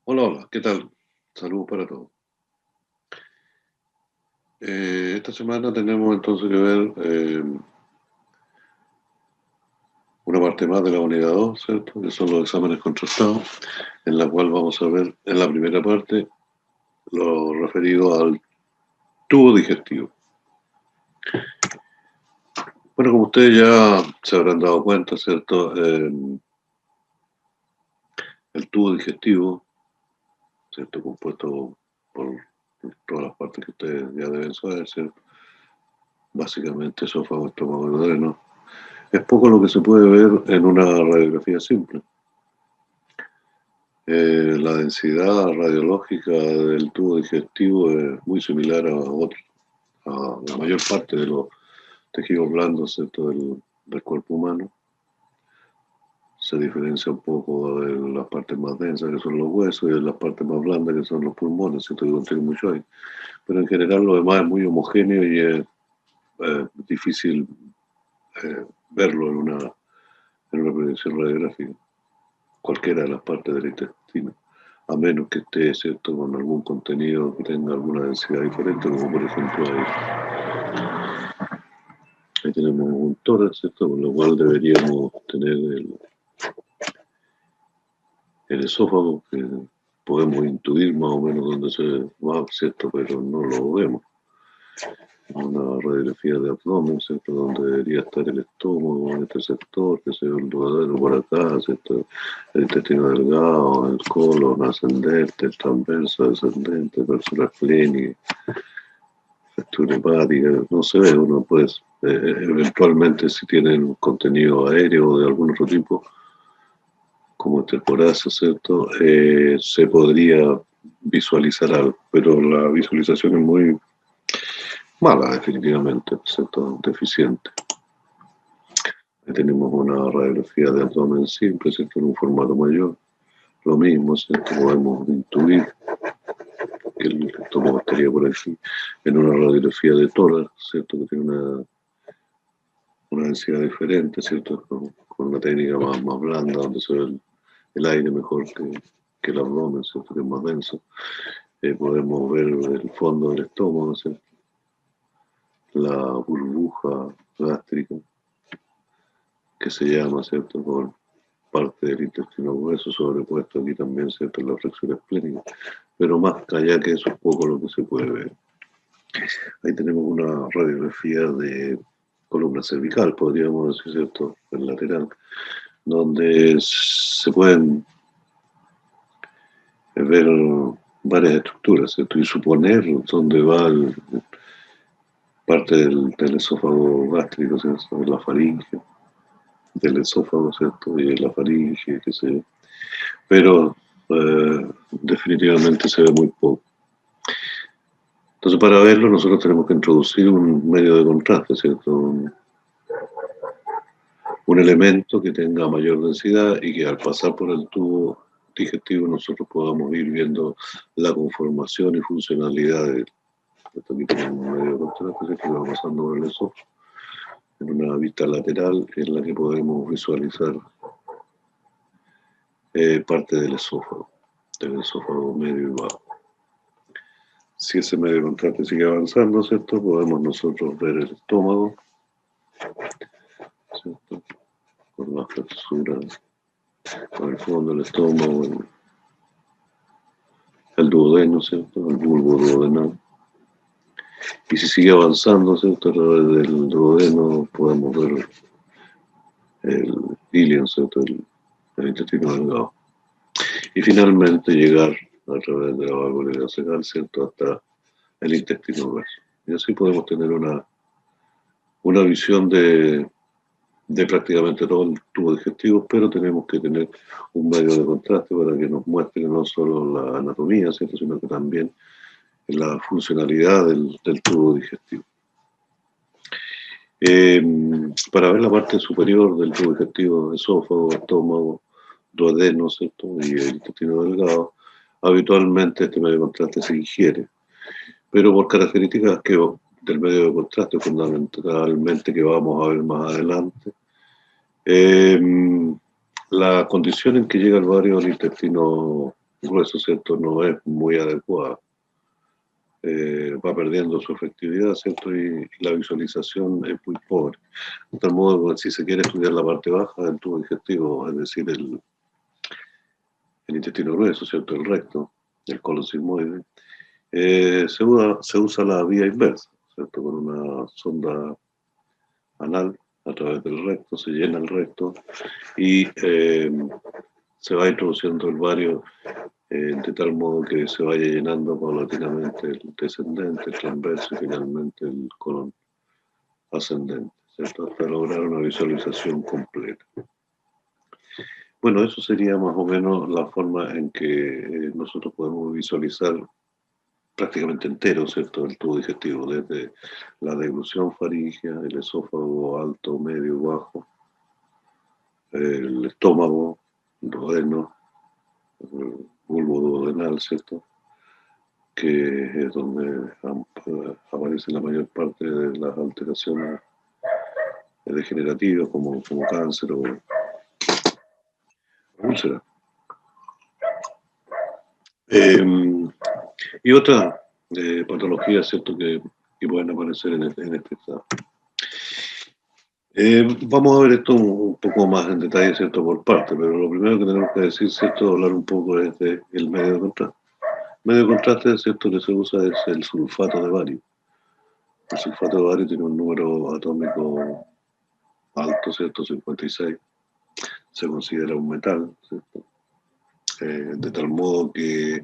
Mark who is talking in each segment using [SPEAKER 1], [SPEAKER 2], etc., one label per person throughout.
[SPEAKER 1] Hola, hola, ¿qué tal? Saludos para todos. Esta semana tenemos entonces que ver una parte más de la unidad 2, ¿cierto? Que son los exámenes contrastados, en la cual vamos a ver en la primera parte lo referido al tubo digestivo. Bueno, como ustedes ya se habrán dado cuenta, ¿cierto? El tubo digestivo, ¿cierto? Compuesto por todas las partes que ustedes ya deben saber, ¿cierto? Básicamente esófago, estómago y duodeno. Es poco lo que se puede ver en una radiografía simple. La densidad radiológica del tubo digestivo es muy similar a la mayor parte de los tejidos blandos, ¿cierto? Del cuerpo humano. Se diferencia un poco de las partes más densas, que son los huesos, y de las partes más blandas, que son los pulmones, ¿cierto? Que contienen mucho aire. Pero en general lo demás es muy homogéneo y es difícil verlo en una proyección radiográfica, cualquiera de las partes del intestino, a menos que esté, ¿cierto?, con algún contenido que tenga alguna densidad diferente, como por ejemplo ahí tenemos un tórax, ¿cierto?, con lo cual deberíamos tener el esófago, que podemos intuir más o menos dónde se va, ¿cierto?, pero no lo vemos. Una radiografía de abdomen, ¿cierto?, donde debería estar el estómago en este sector, que sea el duodeno por acá, ¿cierto?, el intestino delgado, el colon ascendente, el transverso descendente, persona clínica, fractura hepática, no se ve, uno pues eventualmente si tienen contenido aéreo o de algún otro tipo, como este coraza, ¿cierto?, se podría visualizar algo, pero la visualización es muy mala, definitivamente, ¿cierto?, deficiente. Ahí tenemos una radiografía de abdomen simple, ¿cierto?, en un formato mayor. Lo mismo, ¿cierto?, podemos intuir que el estómago estaría por aquí. En una radiografía de tórax, ¿cierto?, que tiene una densidad diferente, ¿cierto?, con una técnica más blanda, donde se ve el aire mejor que el abdomen, ¿cierto?, que es más denso. Podemos ver el fondo del estómago, ¿cierto?, la burbuja gástrica, que se llama, ¿cierto?, por parte del intestino grueso, sobrepuesto aquí también, ¿cierto?, en la flexión esplénica. Pero más allá que eso es poco lo que se puede ver. Ahí tenemos una radiografía de columna cervical, podríamos decir, ¿cierto?, el lateral, donde se pueden ver varias estructuras, ¿cierto?, y suponer dónde va parte del esófago gástrico, ¿cierto?, de la faringe, del esófago, ¿cierto?, y de la faringe, qué sé yo. Pero definitivamente se ve muy poco. Entonces, para verlo, nosotros tenemos que introducir un medio de contraste, ¿cierto? Un elemento que tenga mayor densidad y que al pasar por el tubo digestivo nosotros podamos ir viendo la conformación y funcionalidad de esto. Aquí tenemos un medio de contraste que va pasando por el esófago en una vista lateral en la que podemos visualizar parte del esófago medio y bajo. Si ese medio de contraste sigue avanzando, ¿cierto?, podemos nosotros ver el estómago, ¿cierto?, con la flexura, con el fondo del estómago, el duodeno, ¿cierto?, el bulbo duodenal. Y si sigue avanzando, ¿cierto?, a través del duodeno podemos ver el ilion, ¿cierto?, el intestino delgado. Y finalmente llegar a través de la válvula ileocecal, ¿cierto?, hasta el intestino grueso. Y así podemos tener una visión de prácticamente todo el tubo digestivo, pero tenemos que tener un medio de contraste para que nos muestre no solo la anatomía, ¿cierto?, sino que también la funcionalidad del tubo digestivo. Para ver la parte superior del tubo digestivo, esófago, estómago, duodeno, ¿cierto?, y el intestino delgado, habitualmente este medio de contraste se ingiere, pero por características del medio de contraste, fundamentalmente, que vamos a ver más adelante, la condición en que llega el bario al intestino grueso, ¿cierto?, no es muy adecuada. Va perdiendo su efectividad, ¿cierto? Y la visualización es muy pobre. De tal modo que si se quiere estudiar la parte baja del tubo digestivo, es decir, el intestino grueso, ¿cierto? El recto, el colon sigmoide, se usa la vía inversa, ¿cierto? Con una sonda anal a través del recto, se llena el recto y se va introduciendo el bario de tal modo que se vaya llenando paulatinamente el descendente, el transverso y finalmente el colon ascendente, ¿cierto? Hasta lograr una visualización completa. Bueno, eso sería más o menos la forma en que nosotros podemos visualizar prácticamente entero, ¿cierto?, el tubo digestivo, desde la deglución faríngea, el esófago alto, medio, bajo, el estómago, duodeno, el bulbo duodenal, ¿cierto?, que es donde aparece la mayor parte de las alteraciones degenerativas como cáncer o úlcera. Y otras patologías, ¿cierto?, que pueden aparecer en este estado. Vamos a ver esto un poco más en detalle, ¿cierto?, por parte, pero lo primero que tenemos que decir, ¿cierto?, hablar un poco es del medio de contraste. El medio de contraste, ¿cierto?, que se usa es el sulfato de bario. El sulfato de bario tiene un número atómico alto, ¿cierto?, 56. Se considera un metal, ¿cierto? De tal modo que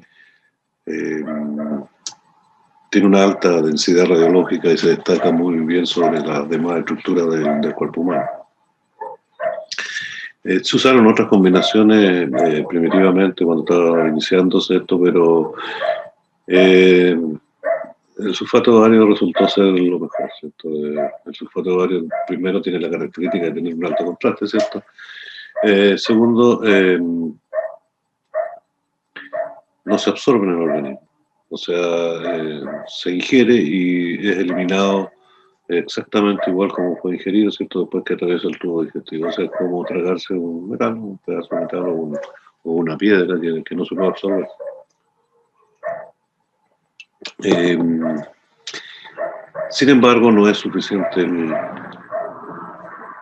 [SPEAKER 1] tiene una alta densidad radiológica y se destaca muy bien sobre las demás estructuras del cuerpo humano. Se usaron otras combinaciones primitivamente cuando estaba iniciándose esto, pero el sulfato de bario resultó ser lo mejor, ¿cierto? El sulfato de bario primero tiene la característica de tener un alto contraste, ¿cierto? Segundo, no se absorbe en el organismo, o sea, se ingiere y es eliminado exactamente igual como fue ingerido, ¿cierto?, después que atraviesa el tubo digestivo. O sea, es como tragarse un metal, un pedazo de metal o una piedra que no se puede absorber. Sin embargo, no es suficiente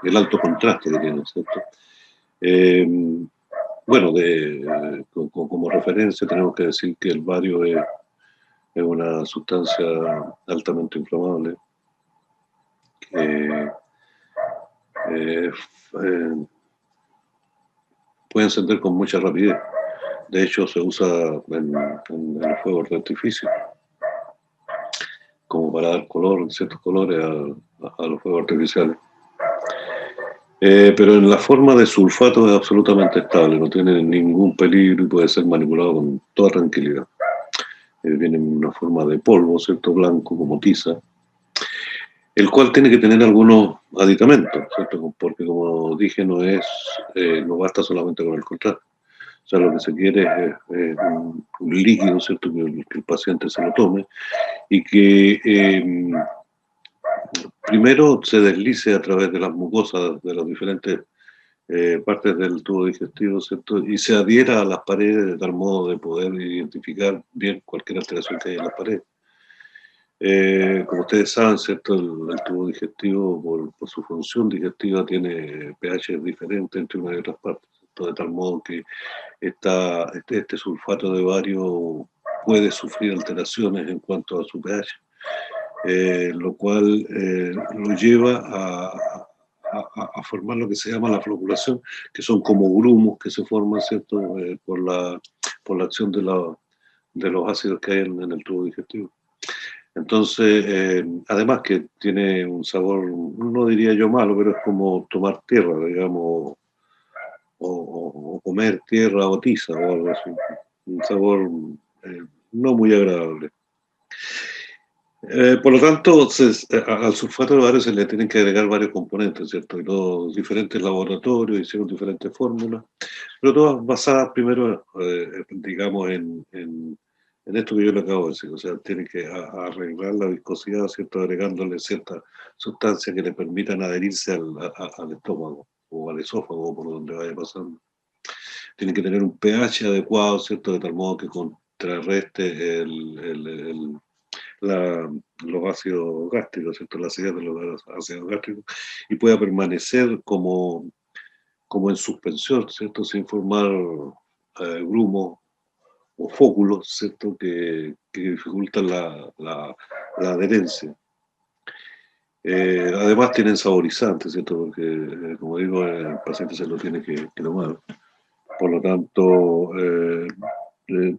[SPEAKER 1] el alto contraste que tiene, ¿cierto? Bueno, como referencia tenemos que decir que el bario es una sustancia altamente inflamable que puede encender con mucha rapidez. De hecho, se usa en los fuegos de artificio como para dar color, ciertos colores a los fuegos artificiales. Pero en la forma de sulfato es absolutamente estable, no tiene ningún peligro y puede ser manipulado con toda tranquilidad. Viene en una forma de polvo, ¿cierto?, blanco, como tiza, el cual tiene que tener algunos aditamentos, ¿cierto?, porque como dije, no basta solamente con el contraste. O sea, lo que se quiere es un líquido, ¿cierto?, que el paciente se lo tome y que primero se deslice a través de las mucosas de las diferentes partes del tubo digestivo, ¿cierto?, y se adhiera a las paredes de tal modo de poder identificar bien cualquier alteración que haya en las paredes. Como ustedes saben, ¿cierto?, el tubo digestivo, por su función digestiva, tiene pH diferentes entre una y otras partes, ¿cierto?, de tal modo que este sulfato de bario puede sufrir alteraciones en cuanto a su pH, lo cual lo lleva a formar lo que se llama la floculación, que son como grumos que se forman, ¿cierto?, por la acción de los ácidos que hay en el tubo digestivo. Entonces, además que tiene un sabor, no diría yo malo, pero es como tomar tierra, digamos, o comer tierra o tiza o algo así. Un sabor no muy agradable. Por lo tanto, al sulfato de bario se le tienen que agregar varios componentes, ¿cierto? Y los diferentes laboratorios hicieron diferentes fórmulas, pero todas basadas primero, digamos, en esto que yo le acabo de decir. O sea, tienen que arreglar la viscosidad, ¿cierto?, agregándole ciertas sustancias que le permitan adherirse al estómago o al esófago por donde vaya pasando. tiene que tener un pH adecuado, ¿cierto? De tal modo que contrarreste los ácidos gástricos, ¿cierto? La acidez de los ácidos gástricos, y pueda permanecer como en suspensión, ¿cierto? Sin formar grumos o fóculos, ¿cierto? Que dificultan la adherencia. Además tienen saborizantes, ¿cierto? Porque, como digo, el paciente se lo tiene que tomar. Por lo tanto, el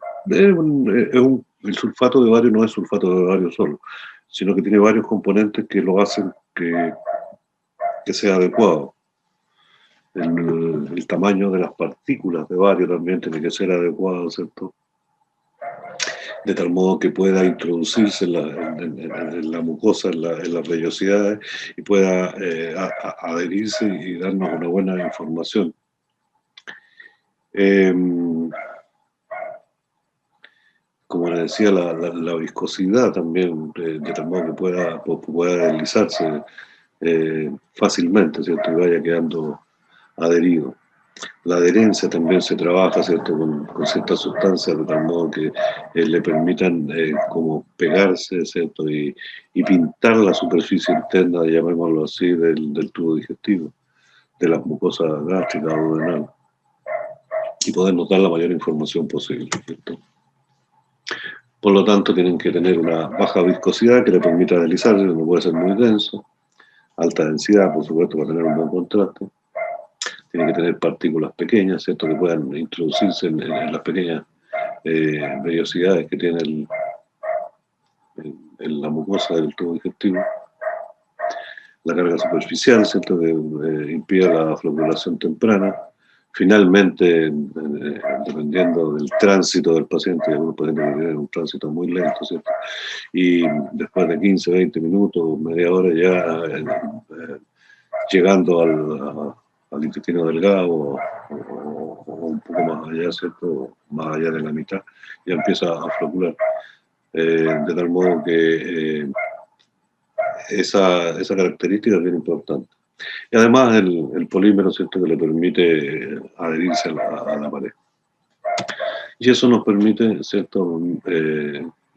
[SPEAKER 1] sulfato de bario no es sulfato de bario solo, sino que tiene varios componentes que lo hacen que sea adecuado. El tamaño de las partículas de bario también tiene que ser adecuado, ¿cierto? De tal modo que pueda introducirse en la mucosa, en las vellosidades, y pueda adherirse y darnos una buena información. Como le decía, la viscosidad también, de tal modo que pueda deslizarse fácilmente, ¿cierto? Y vaya quedando adherido. La adherencia también se trabaja, ¿cierto? Con ciertas sustancias, de tal modo que le permitan como pegarse, ¿cierto? Y pintar la superficie interna, llamémoslo así, del tubo digestivo, de las mucosas gástricas o duodenal, y podernos dar la mayor información posible, ¿cierto? Por lo tanto, tienen que tener una baja viscosidad que le permita deslizarse, no puede ser muy denso, alta densidad, por supuesto, para tener un buen contraste. Tiene que tener partículas pequeñas, ¿cierto? Que puedan introducirse en las pequeñas vellosidades que tiene la mucosa del tubo digestivo. La carga superficial, ¿cierto? Que impide la floculación temprana. Finalmente, dependiendo del tránsito del paciente, algunos pacientes que tienen un tránsito muy lento, ¿cierto? Y después de 15, 20 minutos, media hora ya llegando al intestino delgado o un poco más allá, ¿cierto? Más allá de la mitad, ya empieza a flocular. De tal modo que esa característica es bien importante. Y además el polímero, ¿cierto? Que le permite adherirse a la pared. Y eso nos permite, ¿cierto?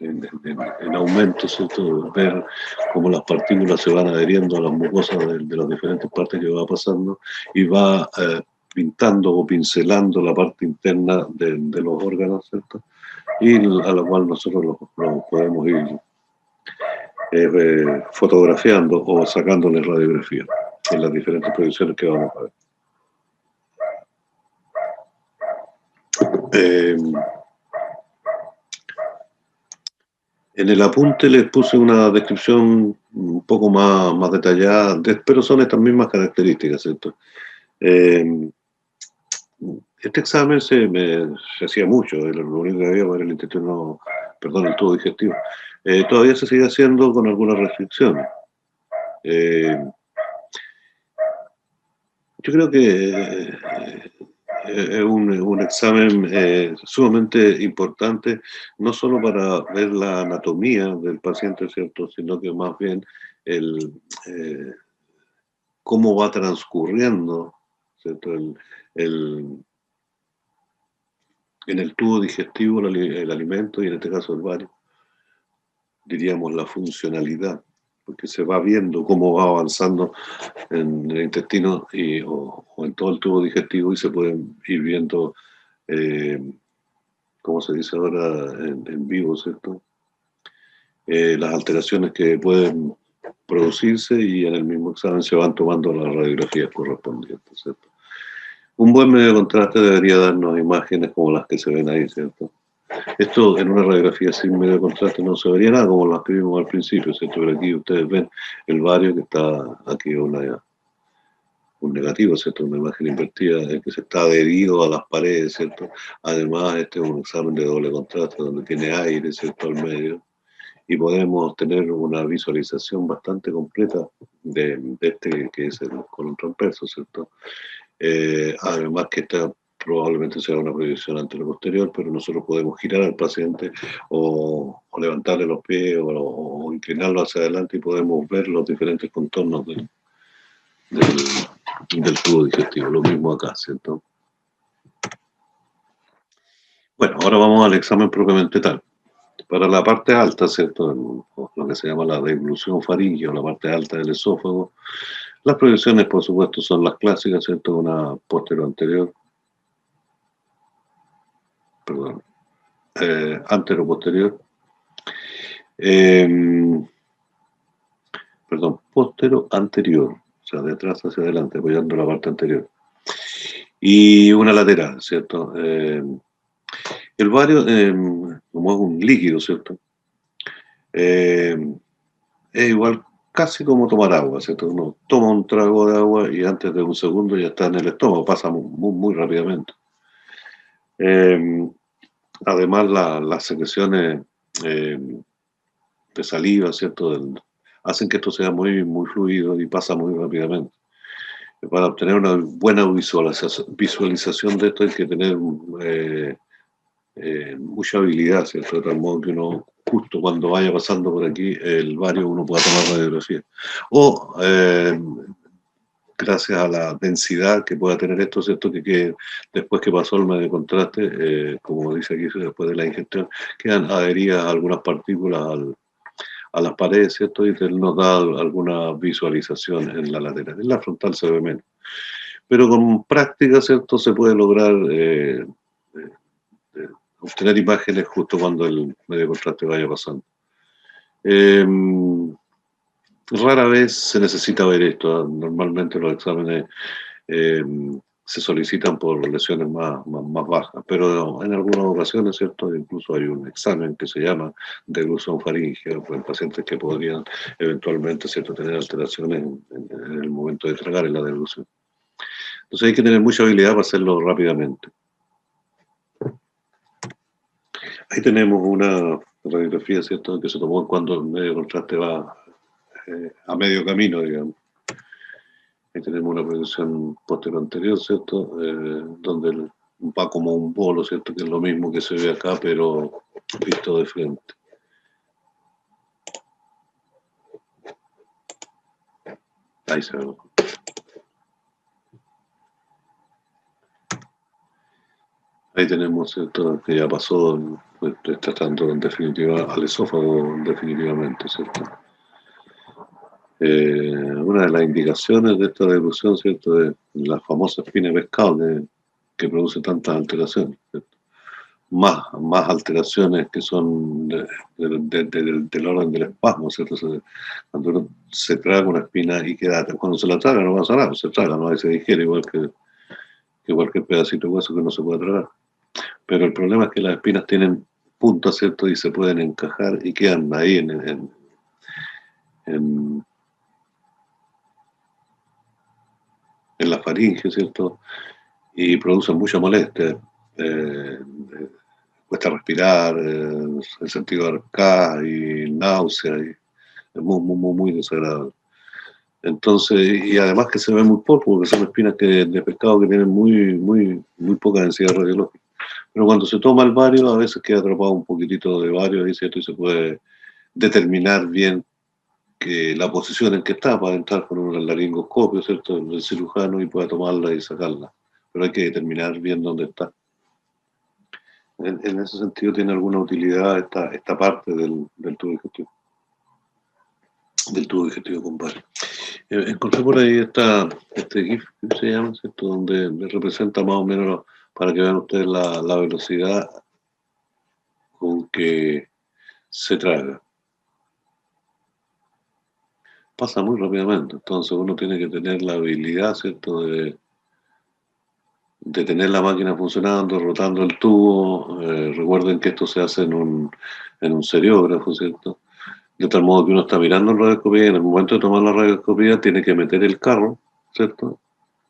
[SPEAKER 1] En aumento, ¿cierto? Ver cómo las partículas se van adheriendo a las mucosas de las diferentes partes que va pasando y va pintando o pincelando la parte interna de los órganos, ¿cierto? Y a la cual nosotros lo podemos ir fotografiando o sacándole radiografía en las diferentes proyecciones que vamos a ver. En el apunte les puse una descripción un poco más detallada, pero son estas mismas características, ¿cierto? Este examen se hacía mucho, lo único que había era el intestino, perdón, el tubo digestivo. Todavía se sigue haciendo con algunas restricciones. Yo creo que es un examen sumamente importante, no solo para ver la anatomía del paciente, ¿cierto? Sino que más bien cómo va transcurriendo, ¿cierto? En el tubo digestivo el alimento, y en este caso el bario, diríamos la funcionalidad, porque se va viendo cómo va avanzando en el intestino o en todo el tubo digestivo, y se pueden ir viendo, como se dice ahora, en vivo, ¿cierto? Las alteraciones que pueden producirse, y en el mismo examen se van tomando las radiografías correspondientes, ¿cierto? Un buen medio de contraste debería darnos imágenes como las que se ven ahí, ¿cierto? Esto en una radiografía sin medio de contraste no se vería nada, como las que vimos al principio, ¿cierto? Pero aquí ustedes ven el bario que está aquí, un negativo, ¿cierto? Una imagen invertida, que se está adherido a las paredes, ¿cierto? Además, este es un examen de doble contraste, donde tiene aire, ¿cierto? Al medio, y podemos tener una visualización bastante completa de este que es el colon transverso, ¿cierto? Además que probablemente sea una proyección anterior-posterior, pero nosotros podemos girar al paciente o levantarle los pies o inclinarlo hacia adelante, y podemos ver los diferentes contornos del tubo digestivo. Lo mismo acá, ¿cierto? Bueno, ahora vamos al examen propiamente tal. Para la parte alta, ¿cierto? Lo que se llama la deglución faríngea o la parte alta del esófago, las proyecciones, por supuesto, son las clásicas, ¿cierto? Una posterior anterior, perdón, antero posterior, eh, perdón, postero anterior, o sea, de atrás hacia adelante, apoyando la parte anterior. Y una lateral, ¿cierto? El vario, como es un líquido, ¿cierto? Eh, es igual casi como tomar agua, ¿cierto? Uno toma un trago de agua y antes de un segundo ya está en el estómago, pasa muy rápidamente. Eh, Además, las secreciones eh, de saliva, ¿cierto? Hacen que esto sea muy fluido y pasa muy rápidamente. Para obtener una buena visualización de esto hay que tener mucha habilidad, ¿cierto? De tal modo que uno, justo cuando vaya pasando por aquí el barrio, uno pueda tomar radiografía. O, gracias a la densidad que pueda tener esto, ¿cierto? Que después que pasó el medio de contraste, como dice aquí, después de la ingestión, quedan adheridas algunas partículas a las paredes, ¿cierto? Y nos da alguna visualización en la lateral. En la frontal se ve menos. Pero con práctica, ¿cierto? Se puede lograr obtener imágenes justo cuando el medio de contraste vaya pasando. Eh, Rara vez se necesita ver esto. Normalmente los exámenes eh, se solicitan por lesiones más bajas, pero en algunas ocasiones, ¿cierto? Incluso hay un examen que se llama deglución faríngea en pacientes que podrían eventualmente, ¿cierto?, tener alteraciones en el momento de tragar en la deglución. Entonces hay que tener mucha habilidad para hacerlo rápidamente. Ahí tenemos una radiografía, ¿cierto?, que se tomó cuando el medio de contraste va a medio camino, digamos. Ahí tenemos una proyección posterior anterior, ¿cierto? Donde va como un bolo, ¿cierto? Que es lo mismo que se ve acá, pero visto de frente. Ahí se ve. Ahí tenemos, ¿cierto? Que ya pasó, pues, tratando en definitiva al esófago, definitivamente, ¿cierto? Una de las indicaciones de esta deglución, ¿cierto?, es la famosa espina de pescado que produce tantas alteraciones, ¿cierto? Más alteraciones que son del orden del espasmo, ¿cierto? Cuando uno se traga una espina y queda, cuando se la traga no pasa nada, se traga, ¿no? Ahí se digiere igual que cualquier pedacito de hueso que no se puede tragar. Pero el problema es que las espinas tienen puntas, ¿cierto? Y se pueden encajar y quedan ahí en la faringe, ¿cierto? Y producen mucha molestia. Eh, Cuesta respirar, el sentido de arcada y náusea, y es muy desagradable. Entonces, y además que se ve muy poco, porque son espinas de pescado que tienen muy poca densidad radiológica. Pero cuando se toma el bario, a veces queda atrapado un poquitito de bario ahí, ¿cierto? Y se puede determinar bien que la posición en que está para entrar con un laringoscopio, ¿cierto? El cirujano y pueda tomarla y sacarla. Pero hay que determinar bien dónde está. En ese sentido tiene alguna utilidad esta parte del tubo digestivo con bario. Encontré por ahí este GIF, que se llama, ¿cierto? Donde representa más o menos, para que vean ustedes la velocidad con que se traga. Pasa muy rápidamente, entonces uno tiene que tener la habilidad, ¿cierto?, de tener la máquina funcionando, rotando el tubo. Recuerden que esto se hace en un seriógrafo, ¿cierto? De tal modo que uno está mirando en radioscopía y en el momento de tomar la radioscopía tiene que meter el carro, ¿cierto?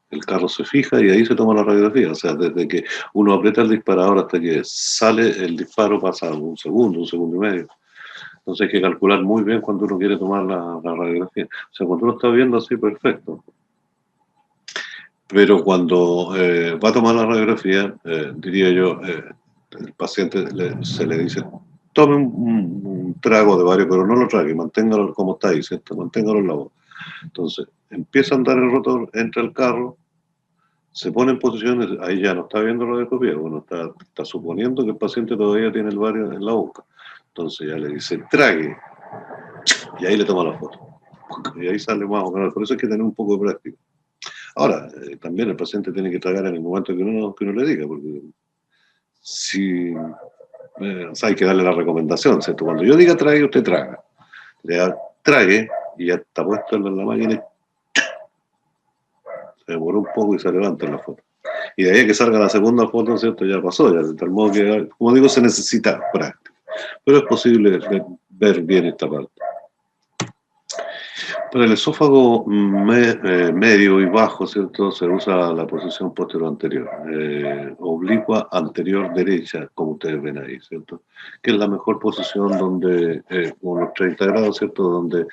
[SPEAKER 1] El carro se fija y ahí se toma la radiografía. O sea, desde que uno aprieta el disparador hasta que sale el disparo pasa un segundo y medio. Entonces hay que calcular muy bien cuando uno quiere tomar la radiografía. O sea, cuando uno está viendo así, perfecto. Pero cuando va a tomar la radiografía, diría yo, el paciente se le dice, tome un trago de bario, pero no lo trague, manténgalo como está ahí, ¿cierto? Manténgalo en la boca. Entonces, empieza a andar el rotor, entra el carro, Se pone en posiciones, ahí ya no está viendo radiografía, bueno, está suponiendo que el paciente todavía tiene el bario en la boca. Entonces ya le dice, trague, y ahí le toma la foto. Y ahí sale más o menos, por eso hay que tener un poco de práctica. Ahora, también el paciente tiene que tragar en el momento que uno le diga, porque si, o sea, hay que darle la recomendación, ¿cierto? Cuando yo diga trague, usted traga. Le da trague y ya está puesto en la máquina, se demoró un poco y se levanta en la foto. Y de ahí a que salga la segunda foto, ¿cierto? Ya pasó, ya de tal modo que, como digo, se necesita práctica. Pero es posible ver bien esta parte. Para el esófago medio y bajo, ¿cierto? Se usa la posición posterior anterior, oblicua anterior derecha, como ustedes ven ahí, ¿cierto? Que es la mejor posición donde, con los 30 grados, ¿cierto? Donde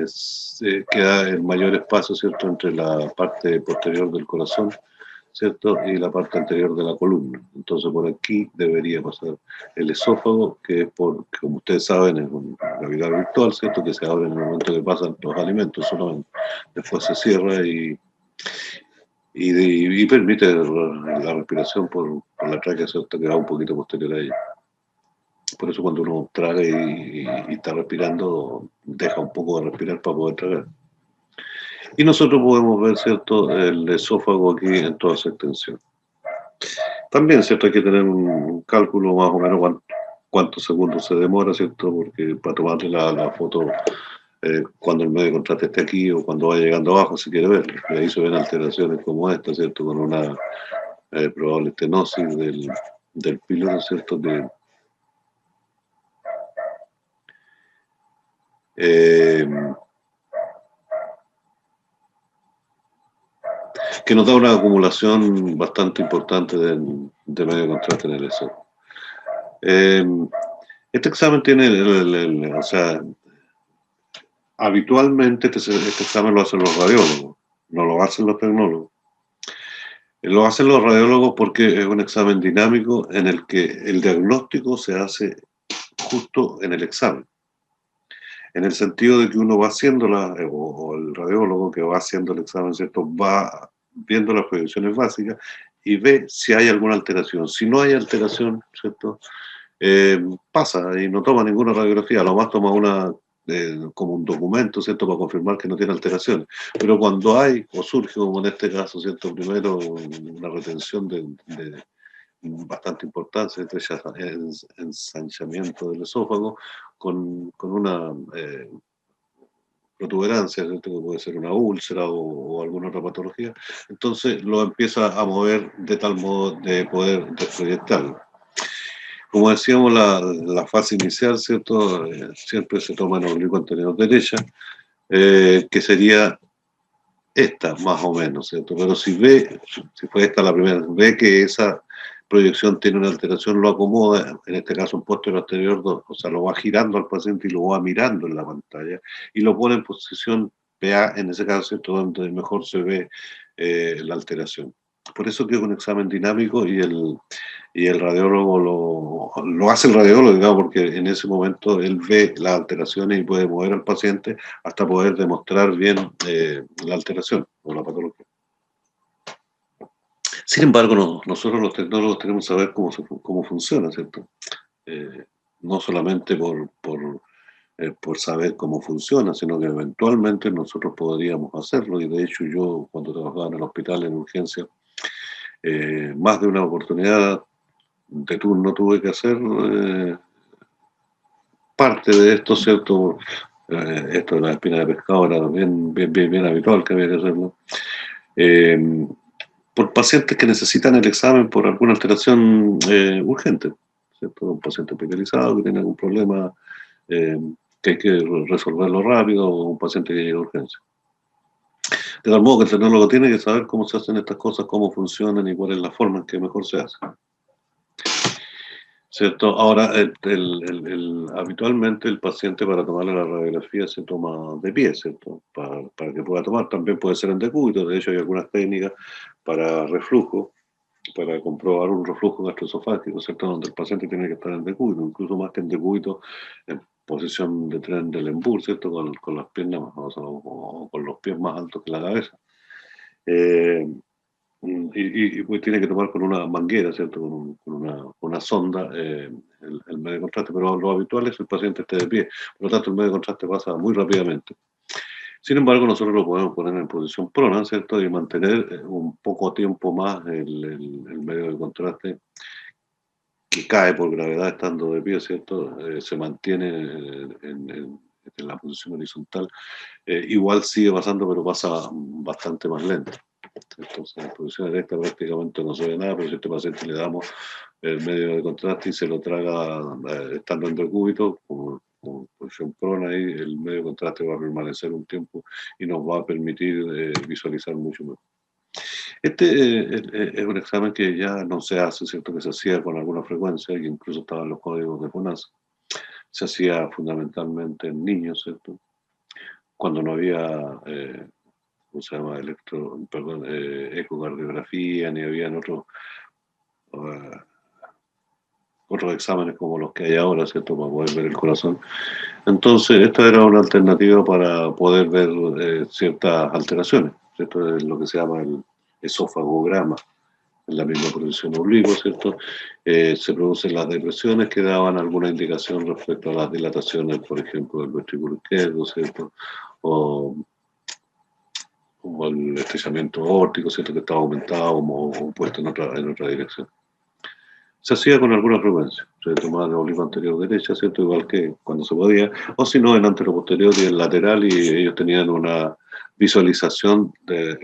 [SPEAKER 1] se queda el mayor espacio, ¿cierto? Entre la parte posterior del corazón, ¿cierto? Y la parte anterior de la columna. Entonces por aquí debería pasar el esófago, que como ustedes saben es una cavidad virtual, ¿cierto? Que se abre en el momento que pasan los alimentos solamente. Después se cierra y permite la respiración por la tráquea, ¿cierto? Que va un poquito posterior a ella. Por eso cuando uno traga y está respirando, deja un poco de respirar para poder tragar. Y nosotros podemos ver, ¿cierto?, el esófago aquí en toda su extensión. También, ¿cierto? Hay que tener un cálculo más o menos cuántos segundos se demora, ¿cierto? Porque para tomarle la foto cuando el medio de contraste esté aquí o cuando va llegando abajo, si quiere ver. Y ahí se ven alteraciones como esta, ¿cierto? Con una probable estenosis del píloro, ¿cierto? Eh, que nos da una acumulación bastante importante de medio de contraste en el esófago. Este examen tiene, o sea, habitualmente este examen lo hacen los radiólogos, no lo hacen los tecnólogos. Lo hacen los radiólogos porque es un examen dinámico en el que el diagnóstico se hace justo en el examen. En el sentido de que uno va haciendo o el radiólogo que va haciendo el examen, ¿cierto? Va viendo las proyecciones básicas y ve si hay alguna alteración. Si no hay alteración, ¿cierto? Pasa y no toma ninguna radiografía, lo más toma una como un documento, ¿cierto? Para confirmar que no tiene alteraciones. Pero cuando hay, o surge, como en este caso, ¿cierto? Primero una retención de bastante importancia, entre ensanchamiento del esófago, con una protuberancia, ¿cierto? Que puede ser una úlcera o alguna otra patología, entonces lo empieza a mover de tal modo de poder desproyectarlo. Como decíamos, la fase inicial, ¿cierto? Siempre se toma en oblicuo anterior derecha, que sería esta, más o menos, ¿cierto? Pero si fue esta la primera, ve que esa proyección tiene una alteración, lo acomoda, en este caso un posterior anterior, o sea, lo va girando al paciente y lo va mirando en la pantalla y lo pone en posición PA, en ese caso, ¿cierto? Donde mejor se ve la alteración. Por eso que es un examen dinámico y el radiólogo lo hace el radiólogo, digamos, porque en ese momento él ve las alteraciones y puede mover al paciente hasta poder demostrar bien la alteración o la patología. Sin embargo, nosotros los tecnólogos tenemos que saber cómo funciona, ¿cierto? No solamente por saber cómo funciona, sino que eventualmente nosotros podríamos hacerlo. Y de hecho yo, cuando trabajaba en el hospital en urgencia, más de una oportunidad de turno tuve que hacer parte de esto, ¿cierto? Esto de la espina de pescado era bien habitual que había que hacerlo. Por pacientes que necesitan el examen por alguna alteración urgente, ¿cierto? Un paciente hospitalizado que tiene algún problema que hay que resolverlo rápido, o un paciente que llega a urgencia. De tal modo que el tecnólogo tiene que saber cómo se hacen estas cosas, cómo funcionan y cuál es la forma en que mejor se hace. ¿Cierto? Ahora, habitualmente el paciente para tomarle la radiografía se toma de pie, ¿cierto? Para que pueda tomar. También puede ser en decúbito, de hecho hay algunas técnicas para reflujo, para comprobar un reflujo gastroesofágico, ¿cierto? Donde el paciente tiene que estar en decúbito, incluso más que en decúbito, en posición de tren del embur, ¿cierto? Con las piernas o con los pies más altos que la cabeza. pues tiene que tomar con una manguera, ¿cierto? Con una sonda el medio de contraste, pero lo habitual es que el paciente esté de pie. Por lo tanto, el medio de contraste pasa muy rápidamente. Sin embargo, nosotros lo podemos poner en posición prona, ¿cierto? Y mantener un poco tiempo más el medio de contraste que cae por gravedad estando de pie, ¿cierto? Se mantiene en la posición horizontal. Igual sigue pasando, pero pasa bastante más lento. Entonces, en posición erecta prácticamente no se ve nada, pero si a este paciente le damos el medio de contraste y se lo traga estando en decúbito, como posición prona, ahí el medio de contraste va a permanecer un tiempo y nos va a permitir visualizar mucho mejor. Este es un examen que ya no se hace, ¿cierto? Que se hacía con alguna frecuencia, que incluso estaban los códigos de FONASA. Se hacía fundamentalmente en niños, ¿cierto? Cuando no había, ¿cómo se llama? Ecocardiografía, ni habían uh, otros exámenes como los que hay ahora, ¿cierto? Para poder ver el corazón. Entonces, esta era una alternativa para poder ver ciertas alteraciones, ¿cierto? Es lo que se llama el esofagograma, en la misma posición oblicua, ¿cierto? Se producen las depresiones que daban alguna indicación respecto a las dilataciones, por ejemplo, del ventrículo izquierdo, ¿cierto? O, o el estrechamiento órtico, ¿cierto? Que estaba aumentado o puesto en otra dirección. Se hacía con alguna frecuencia, se tomaba el oblicuo anterior derecha, ¿cierto? Igual que cuando se podía, o si no, el antero posterior y el lateral, y ellos tenían una visualización de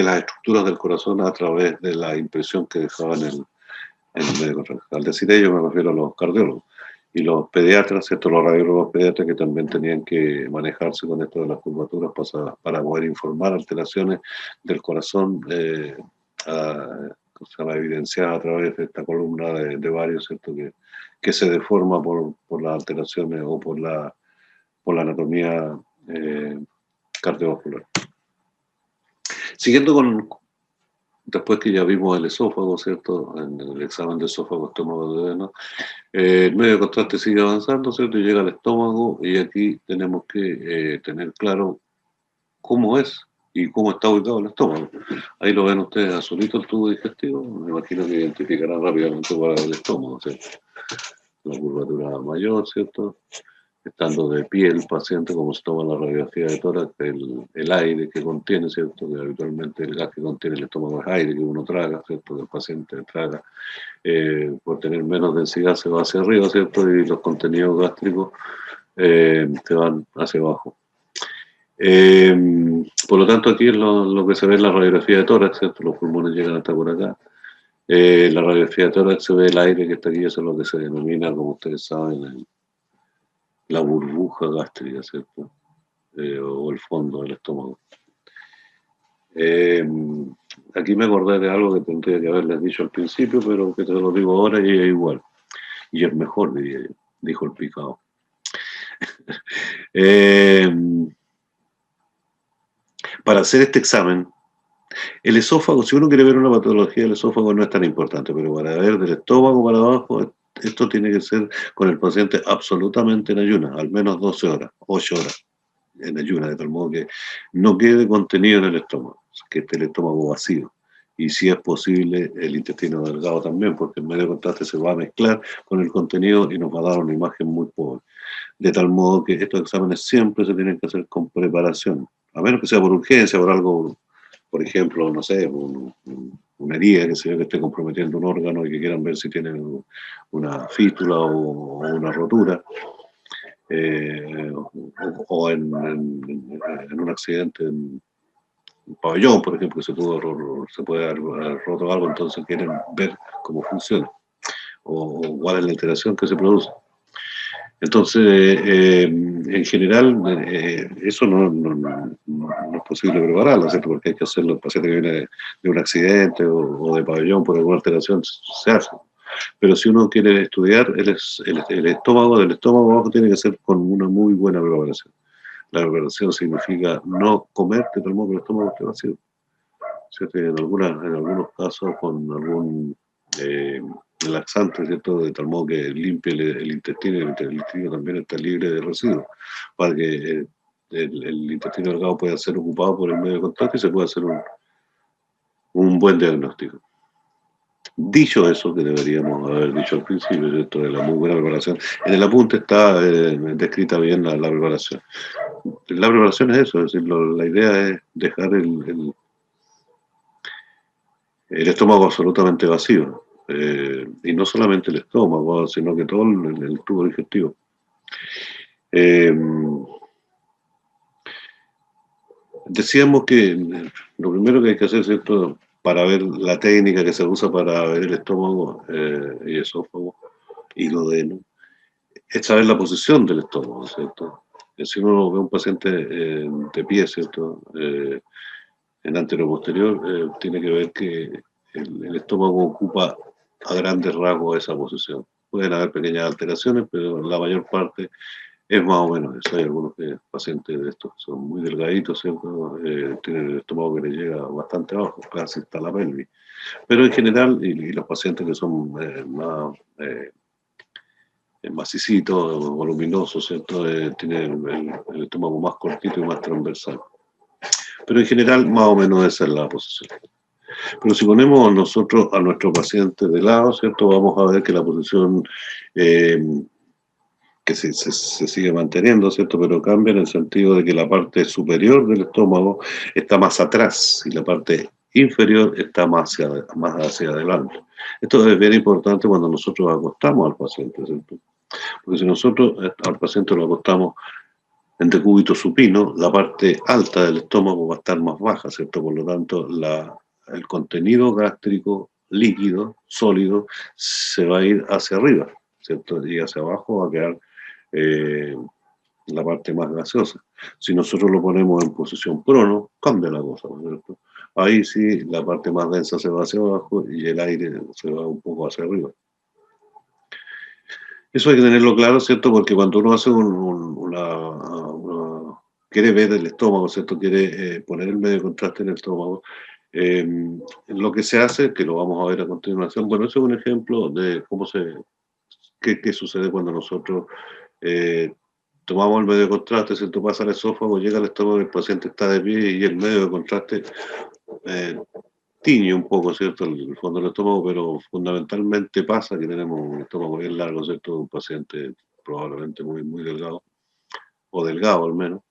[SPEAKER 1] las estructuras del corazón a través de la impresión que dejaban en el medio contraste. Al decir ello me refiero a los cardiólogos y los pediatras, ¿cierto? Los radiólogos pediatras que también tenían que manejarse con esto de las curvaturas para poder informar alteraciones del corazón evidenciadas a través de esta columna de varios, ¿cierto? Que se deforma por las alteraciones o por la anatomía cardiovascular. Siguiendo después que ya vimos el esófago, ¿cierto? En el examen de esófago, estómago, duodeno, el medio de contraste sigue avanzando, ¿cierto? Y llega al estómago y aquí tenemos que tener claro cómo es y cómo está ubicado el estómago. Ahí lo ven ustedes azulito el tubo digestivo, me imagino que identificarán rápidamente cuál es el estómago, ¿cierto? La curvatura mayor, ¿cierto? Estando de pie el paciente, como se toma la radiografía de tórax, el aire que contiene, ¿cierto? Que habitualmente el gas que contiene el estómago es aire que uno traga, ¿cierto? Que el paciente traga. Por tener menos densidad se va hacia arriba, ¿cierto? Y los contenidos gástricos se van hacia abajo. Por lo tanto, aquí es lo que se ve en la radiografía de tórax, ¿cierto? Los pulmones llegan hasta por acá. La radiografía de tórax se ve el aire que está aquí, eso es lo que se denomina, como ustedes saben, la burbuja gástrica, ¿cierto? O el fondo del estómago. Aquí me acordé de algo que tendría que haberles dicho al principio, pero que te lo digo ahora y es igual. Y es mejor, diría yo, dijo el picado. Para hacer este examen, el esófago, si uno quiere ver una patología del esófago no es tan importante, pero para ver del estómago para abajo, esto tiene que ser con el paciente absolutamente en ayunas, al menos 12 horas, 8 horas en ayunas, de tal modo que no quede contenido en el estómago, que esté el estómago vacío. Y si es posible, el intestino delgado también, porque el medio de contraste se va a mezclar con el contenido y nos va a dar una imagen muy pobre. De tal modo que estos exámenes siempre se tienen que hacer con preparación, a menos que sea por urgencia, por algo, por ejemplo, no sé, una herida que se ve que esté comprometiendo un órgano y que quieran ver si tiene una fístula o una rotura, o en un accidente en un pabellón, por ejemplo, que se puede haber roto algo, entonces quieren ver cómo funciona o cuál es la alteración que se produce. Entonces, en general, eso no es posible prepararlo, ¿cierto? Porque hay que hacerlo, el paciente que viene de un accidente o de pabellón por alguna alteración, se hace. Pero si uno quiere estudiar el estómago, del estómago abajo tiene que ser con una muy buena preparación. La preparación significa no comer de tal modo que el estómago esté vacío. ¿Cierto? En algunos casos con algún laxante, ¿cierto? De tal modo que limpie el intestino, y el intestino también está libre de residuos, para que el intestino delgado pueda ser ocupado por el medio de contacto y se pueda hacer un buen diagnóstico. Dicho eso, que deberíamos haber dicho al principio, esto de la muy buena preparación, en el apunte está descrita bien la preparación. La preparación es eso, es decir, la idea es dejar el estómago absolutamente vacío. Y no solamente el estómago, sino que todo el tubo digestivo. Decíamos que lo primero que hay que hacer, ¿cierto?, para ver la técnica que se usa para ver el estómago y esófago y duodeno, es saber la posición del estómago, ¿cierto? Si uno ve a un paciente de pie, ¿cierto?, en anteroposterior, tiene que ver que el estómago ocupa a grandes rasgos esa posición. Pueden haber pequeñas alteraciones, pero la mayor parte es más o menos eso. Hay algunos pacientes de estos que son muy delgaditos, ¿cierto? Tienen el estómago que les llega bastante abajo, casi hasta la pelvis. Pero en general, y los pacientes que son más macicitos, voluminosos, ¿cierto? Tienen el estómago más cortito y más transversal. Pero en general, más o menos esa es la posición. Pero si ponemos nosotros a nuestro paciente de lado, ¿cierto? Vamos a ver que la posición que se sigue manteniendo, ¿cierto? Pero cambia en el sentido de que la parte superior del estómago está más atrás y la parte inferior está más hacia adelante. Esto es bien importante cuando nosotros acostamos al paciente, ¿cierto? Porque si nosotros al paciente lo acostamos en decúbito supino, la parte alta del estómago va a estar más baja, ¿cierto? Por lo tanto, el contenido gástrico líquido, sólido, se va a ir hacia arriba, ¿cierto? Y hacia abajo va a quedar la parte más gaseosa. Si nosotros lo ponemos en posición prono, cambia la cosa, ¿cierto? Ahí sí la parte más densa se va hacia abajo y el aire se va un poco hacia arriba. Eso hay que tenerlo claro, ¿cierto? Porque cuando uno hace quiere ver el estómago, ¿cierto? Quiere poner el medio de contraste en el estómago. Lo que se hace, que lo vamos a ver a continuación, bueno, eso es un ejemplo de qué sucede cuando nosotros tomamos el medio de contraste, ¿cierto? Pasa al esófago, llega al estómago, el paciente está de pie y el medio de contraste tiñe un poco, ¿cierto?, el fondo del estómago, pero fundamentalmente pasa que tenemos un estómago bien largo, ¿cierto?, un paciente probablemente muy, muy delgado, o delgado al menos,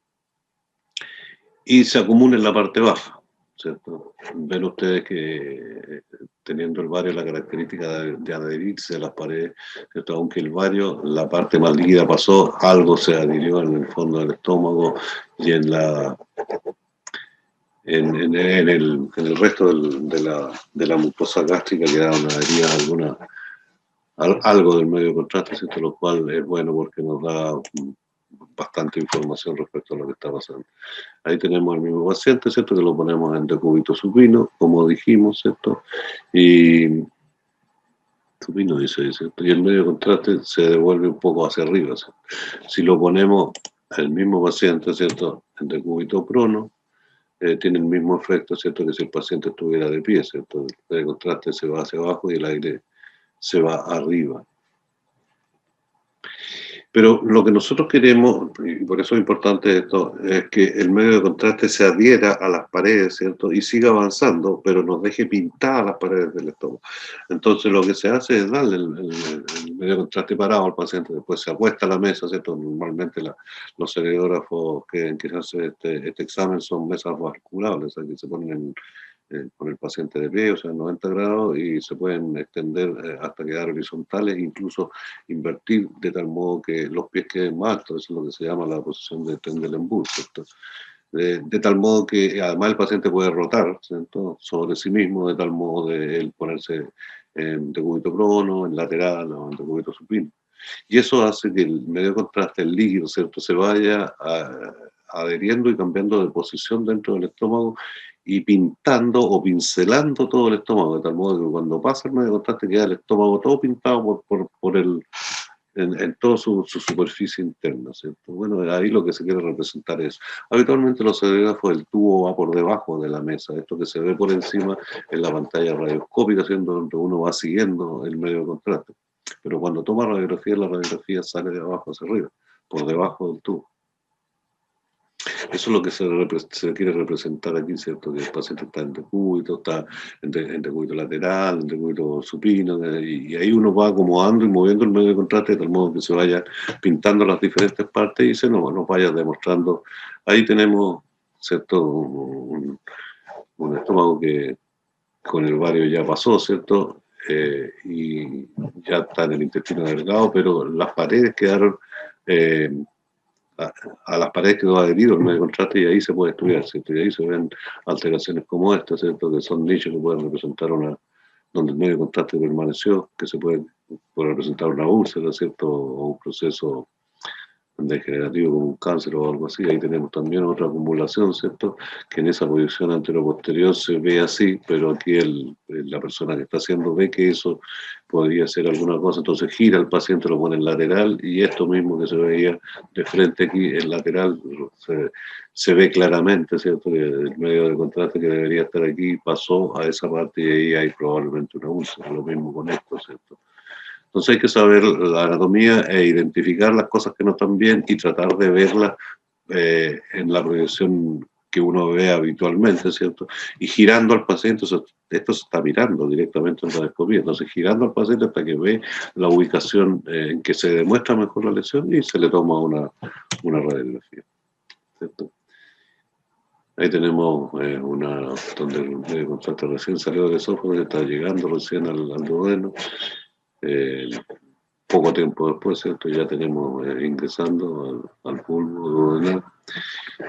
[SPEAKER 1] y se acumula en la parte baja, ¿cierto? Ven ustedes que teniendo el vario la característica de adherirse a las paredes, ¿cierto? Aunque el vario, la parte más líquida pasó, algo se adhirió en el fondo del estómago y en el resto de la mucosa gástrica queda una herida, algo del medio de contraste, ¿cierto? Lo cual es bueno porque nos da bastante información respecto a lo que está pasando. Ahí tenemos al mismo paciente, ¿cierto? Que lo ponemos en decúbito supino, como dijimos, ¿cierto? Y supino dice, ¿cierto? Y el medio de contraste se devuelve un poco hacia arriba, ¿cierto? Si lo ponemos al mismo paciente, ¿cierto? En decúbito prono, tiene el mismo efecto, ¿cierto?, que si el paciente estuviera de pie, ¿cierto? El contraste se va hacia abajo y el aire se va arriba. Pero lo que nosotros queremos, y por eso es importante esto, es que el medio de contraste se adhiera a las paredes, ¿cierto? Y siga avanzando, pero nos deje pintadas las paredes del estómago. Entonces lo que se hace es darle el medio de contraste parado al paciente, después se acuesta a la mesa, ¿cierto? Normalmente los cerebrógrafos que hacen este examen son mesas basculables, o sea, que se ponen con el paciente de pie, o sea, 90 grados, y se pueden extender hasta quedar horizontales, incluso invertir de tal modo que los pies queden más altos, eso es lo que se llama la posición de Trendelenburg, ¿cierto? De tal modo que además el paciente puede rotar, ¿cierto?, sobre sí mismo, de tal modo de él ponerse en decúbito prono, en lateral o en decúbito supino. Y eso hace que el medio de contraste, el líquido, ¿cierto?, se vaya adheriendo y cambiando de posición dentro del estómago y pintando o pincelando todo el estómago, de tal modo que cuando pasa el medio de contraste queda el estómago todo pintado en toda su superficie interna, ¿cierto? Bueno, ahí lo que se quiere representar es, habitualmente los cerebrógrafos, el tubo va por debajo de la mesa, esto que se ve por encima en la pantalla radioscópica, siendo donde uno va siguiendo el medio de contraste. Pero cuando toma radiografía, la radiografía sale de abajo hacia arriba, por debajo del tubo. Eso es lo que se quiere representar aquí, ¿cierto? Que el paciente está en decúbito, está en decúbito lateral, en decúbito supino, y ahí uno va acomodando y moviendo el medio de contraste de tal modo que se vaya pintando las diferentes partes y se nos vaya demostrando. Ahí tenemos, ¿cierto? Un estómago que con el vario ya pasó, ¿cierto? Y ya está en el intestino delgado, pero las paredes quedaron... eh, a las paredes quedó adherido el medio de contraste y ahí se puede estudiar, ¿cierto? Y ahí se ven alteraciones como esta, ¿cierto? Que son nichos que pueden representar donde el medio de contraste permaneció, que puede representar una úlcera, ¿cierto? O un proceso degenerativo como un cáncer o algo así. Ahí tenemos también otra acumulación, ¿cierto? Que en esa posición anteroposterior se ve así, pero aquí la persona que está haciendo ve que eso podría ser alguna cosa, entonces gira el paciente, lo pone en lateral y esto mismo que se veía de frente aquí, en lateral, se ve claramente, ¿cierto? Que el medio de contraste que debería estar aquí pasó a esa parte y ahí hay probablemente una úlcera, lo mismo con esto, ¿cierto? Entonces hay que saber la anatomía e identificar las cosas que no están bien y tratar de verlas en la proyección que uno ve habitualmente, ¿cierto? Y girando al paciente, esto se está mirando directamente en la endoscopía, entonces girando al paciente hasta que ve la ubicación en que se demuestra mejor la lesión y se le toma una radiografía, ¿cierto? Ahí tenemos donde el medio de contraste recién salió del esófago, que está llegando recién al duodeno. Poco tiempo después, ¿cierto? Ya tenemos ingresando al bulbo duodenal.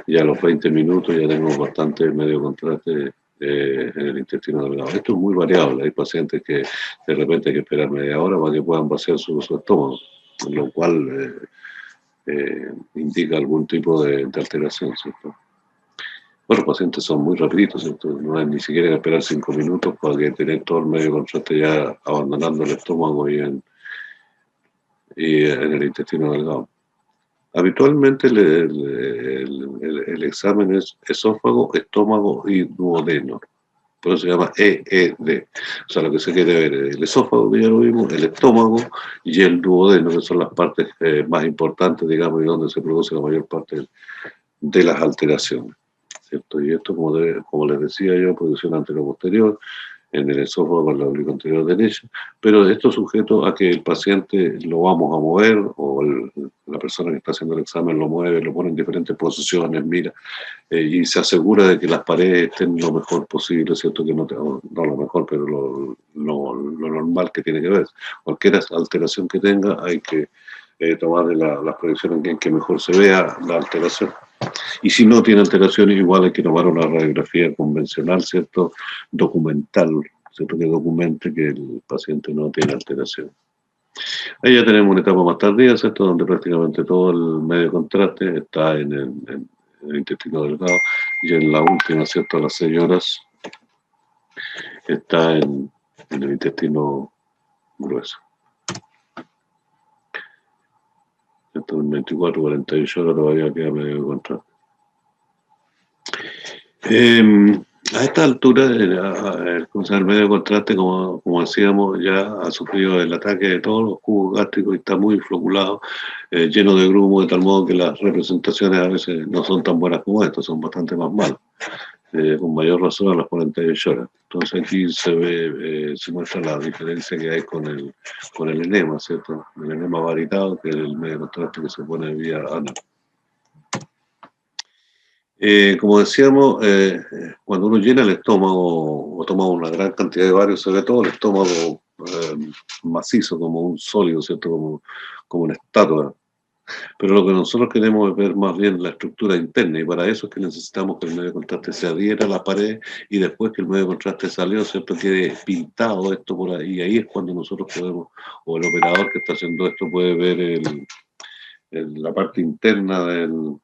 [SPEAKER 1] Ya a los 20 minutos ya tenemos bastante medio contraste en el intestino delgado. Esto es muy variable. Hay pacientes que de repente hay que esperar media hora para que puedan vaciar su estómago, lo cual indica algún tipo de alteración, ¿cierto? Bueno, los pacientes son muy rapiditos, ¿cierto? No hay ni siquiera que esperar 5 minutos para que tener todo el medio contraste ya abandonando el estómago y en el intestino delgado. Habitualmente el examen es esófago, estómago y duodeno. Por eso se llama EED. O sea, lo que se quiere ver es el esófago, que ya lo vimos, el estómago y el duodeno, que son las partes más importantes, digamos, y donde se produce la mayor parte de las alteraciones, ¿cierto? Y esto, como les decía yo, posición anterior-posterior, en el esófago con la oblicuo anterior derecha, pero esto sujeto a que el paciente lo vamos a mover o la persona que está haciendo el examen lo mueve, lo pone en diferentes posiciones, mira, y se asegura de que las paredes estén lo mejor posible, ¿cierto? Que no lo mejor, pero lo normal que tiene que ver. Cualquier alteración que tenga hay que tomar las proyecciones en que mejor se vea la alteración. Y si no tiene alteraciones, igual hay que tomar una radiografía convencional, ¿cierto? Documental, ¿cierto? Que documente que el paciente no tiene alteración. Ahí ya tenemos una etapa más tardía, ¿cierto? Donde prácticamente todo el medio de contraste está en el intestino delgado y en la última, ¿cierto? A las 6 horas está en el intestino grueso. ¿Cierto? En 24, 48 horas todavía queda medio de contraste. A esta altura, el medio de contraste, como decíamos, ya ha sufrido el ataque de todos los jugos gástricos y está muy floculado, lleno de grumo, de tal modo que las representaciones a veces no son tan buenas como estas, son bastante más malas, con mayor razón a las 48 horas. Entonces aquí se muestra la diferencia que hay con el enema, ¿cierto? El enema varitado, que es el medio de contraste que se pone vía anal. Como decíamos, cuando uno llena el estómago o toma una gran cantidad de varios, se ve todo el estómago macizo, como un sólido, ¿cierto? Como una estatua. Pero lo que nosotros queremos es ver más bien la estructura interna y para eso es que necesitamos que el medio de contraste se adhiera a la pared y después que el medio de contraste salió, ¿cierto? Quede pintado esto por ahí. Y ahí es cuando nosotros podemos, o el operador que está haciendo esto puede ver la parte interna del...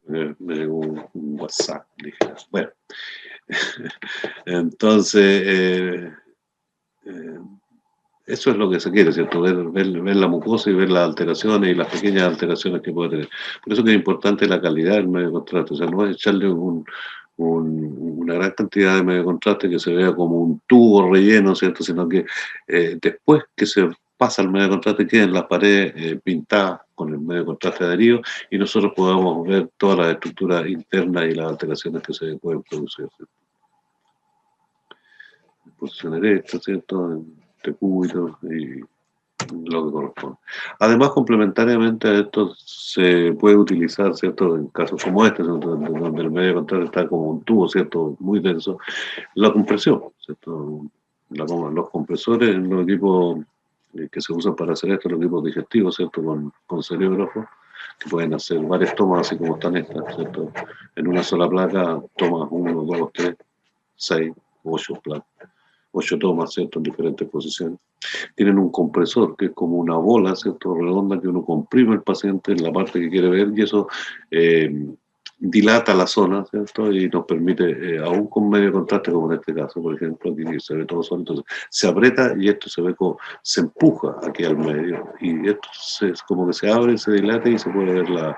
[SPEAKER 1] Me llegó un WhatsApp, dije. Bueno, entonces, eso es lo que se quiere, ¿cierto? Ver la mucosa y ver las alteraciones y las pequeñas alteraciones que puede tener. Por eso que es importante la calidad del medio de contraste, o sea, no es echarle una gran cantidad de medio de contraste que se vea como un tubo relleno, ¿cierto? Sino que después que se pasa el medio de contraste, queda en las paredes pintadas con el medio de contraste adherido y nosotros podemos ver todas las estructuras internas y las alteraciones que se pueden producir, ¿cierto? En posición erecta, ¿cierto? En decúbito y lo que corresponde. Además, complementariamente a esto, se puede utilizar, ¿cierto? En casos como este, ¿cierto? Donde el medio de contraste está como un tubo, ¿cierto? Muy denso, la compresión, ¿cierto? Los compresores en los equipos que se usan para hacer esto, los equipos digestivos, ¿cierto? Con seriógrafo, que pueden hacer varias tomas, así como están estas, ¿cierto? En una sola placa, tomas 1, 2, 3, 6, 8 placas, 8 tomas, ¿cierto? En diferentes posiciones. Tienen un compresor, que es como una bola, ¿cierto? Redonda, que uno comprime al paciente en la parte que quiere ver, y eso dilata la zona, ¿cierto? Y nos permite, aún con medio contraste, como en este caso, por ejemplo, aquí se ve todo solo, entonces se aprieta y esto se ve como, se empuja aquí al medio, y esto como que se abre, se dilata y se puede ver la...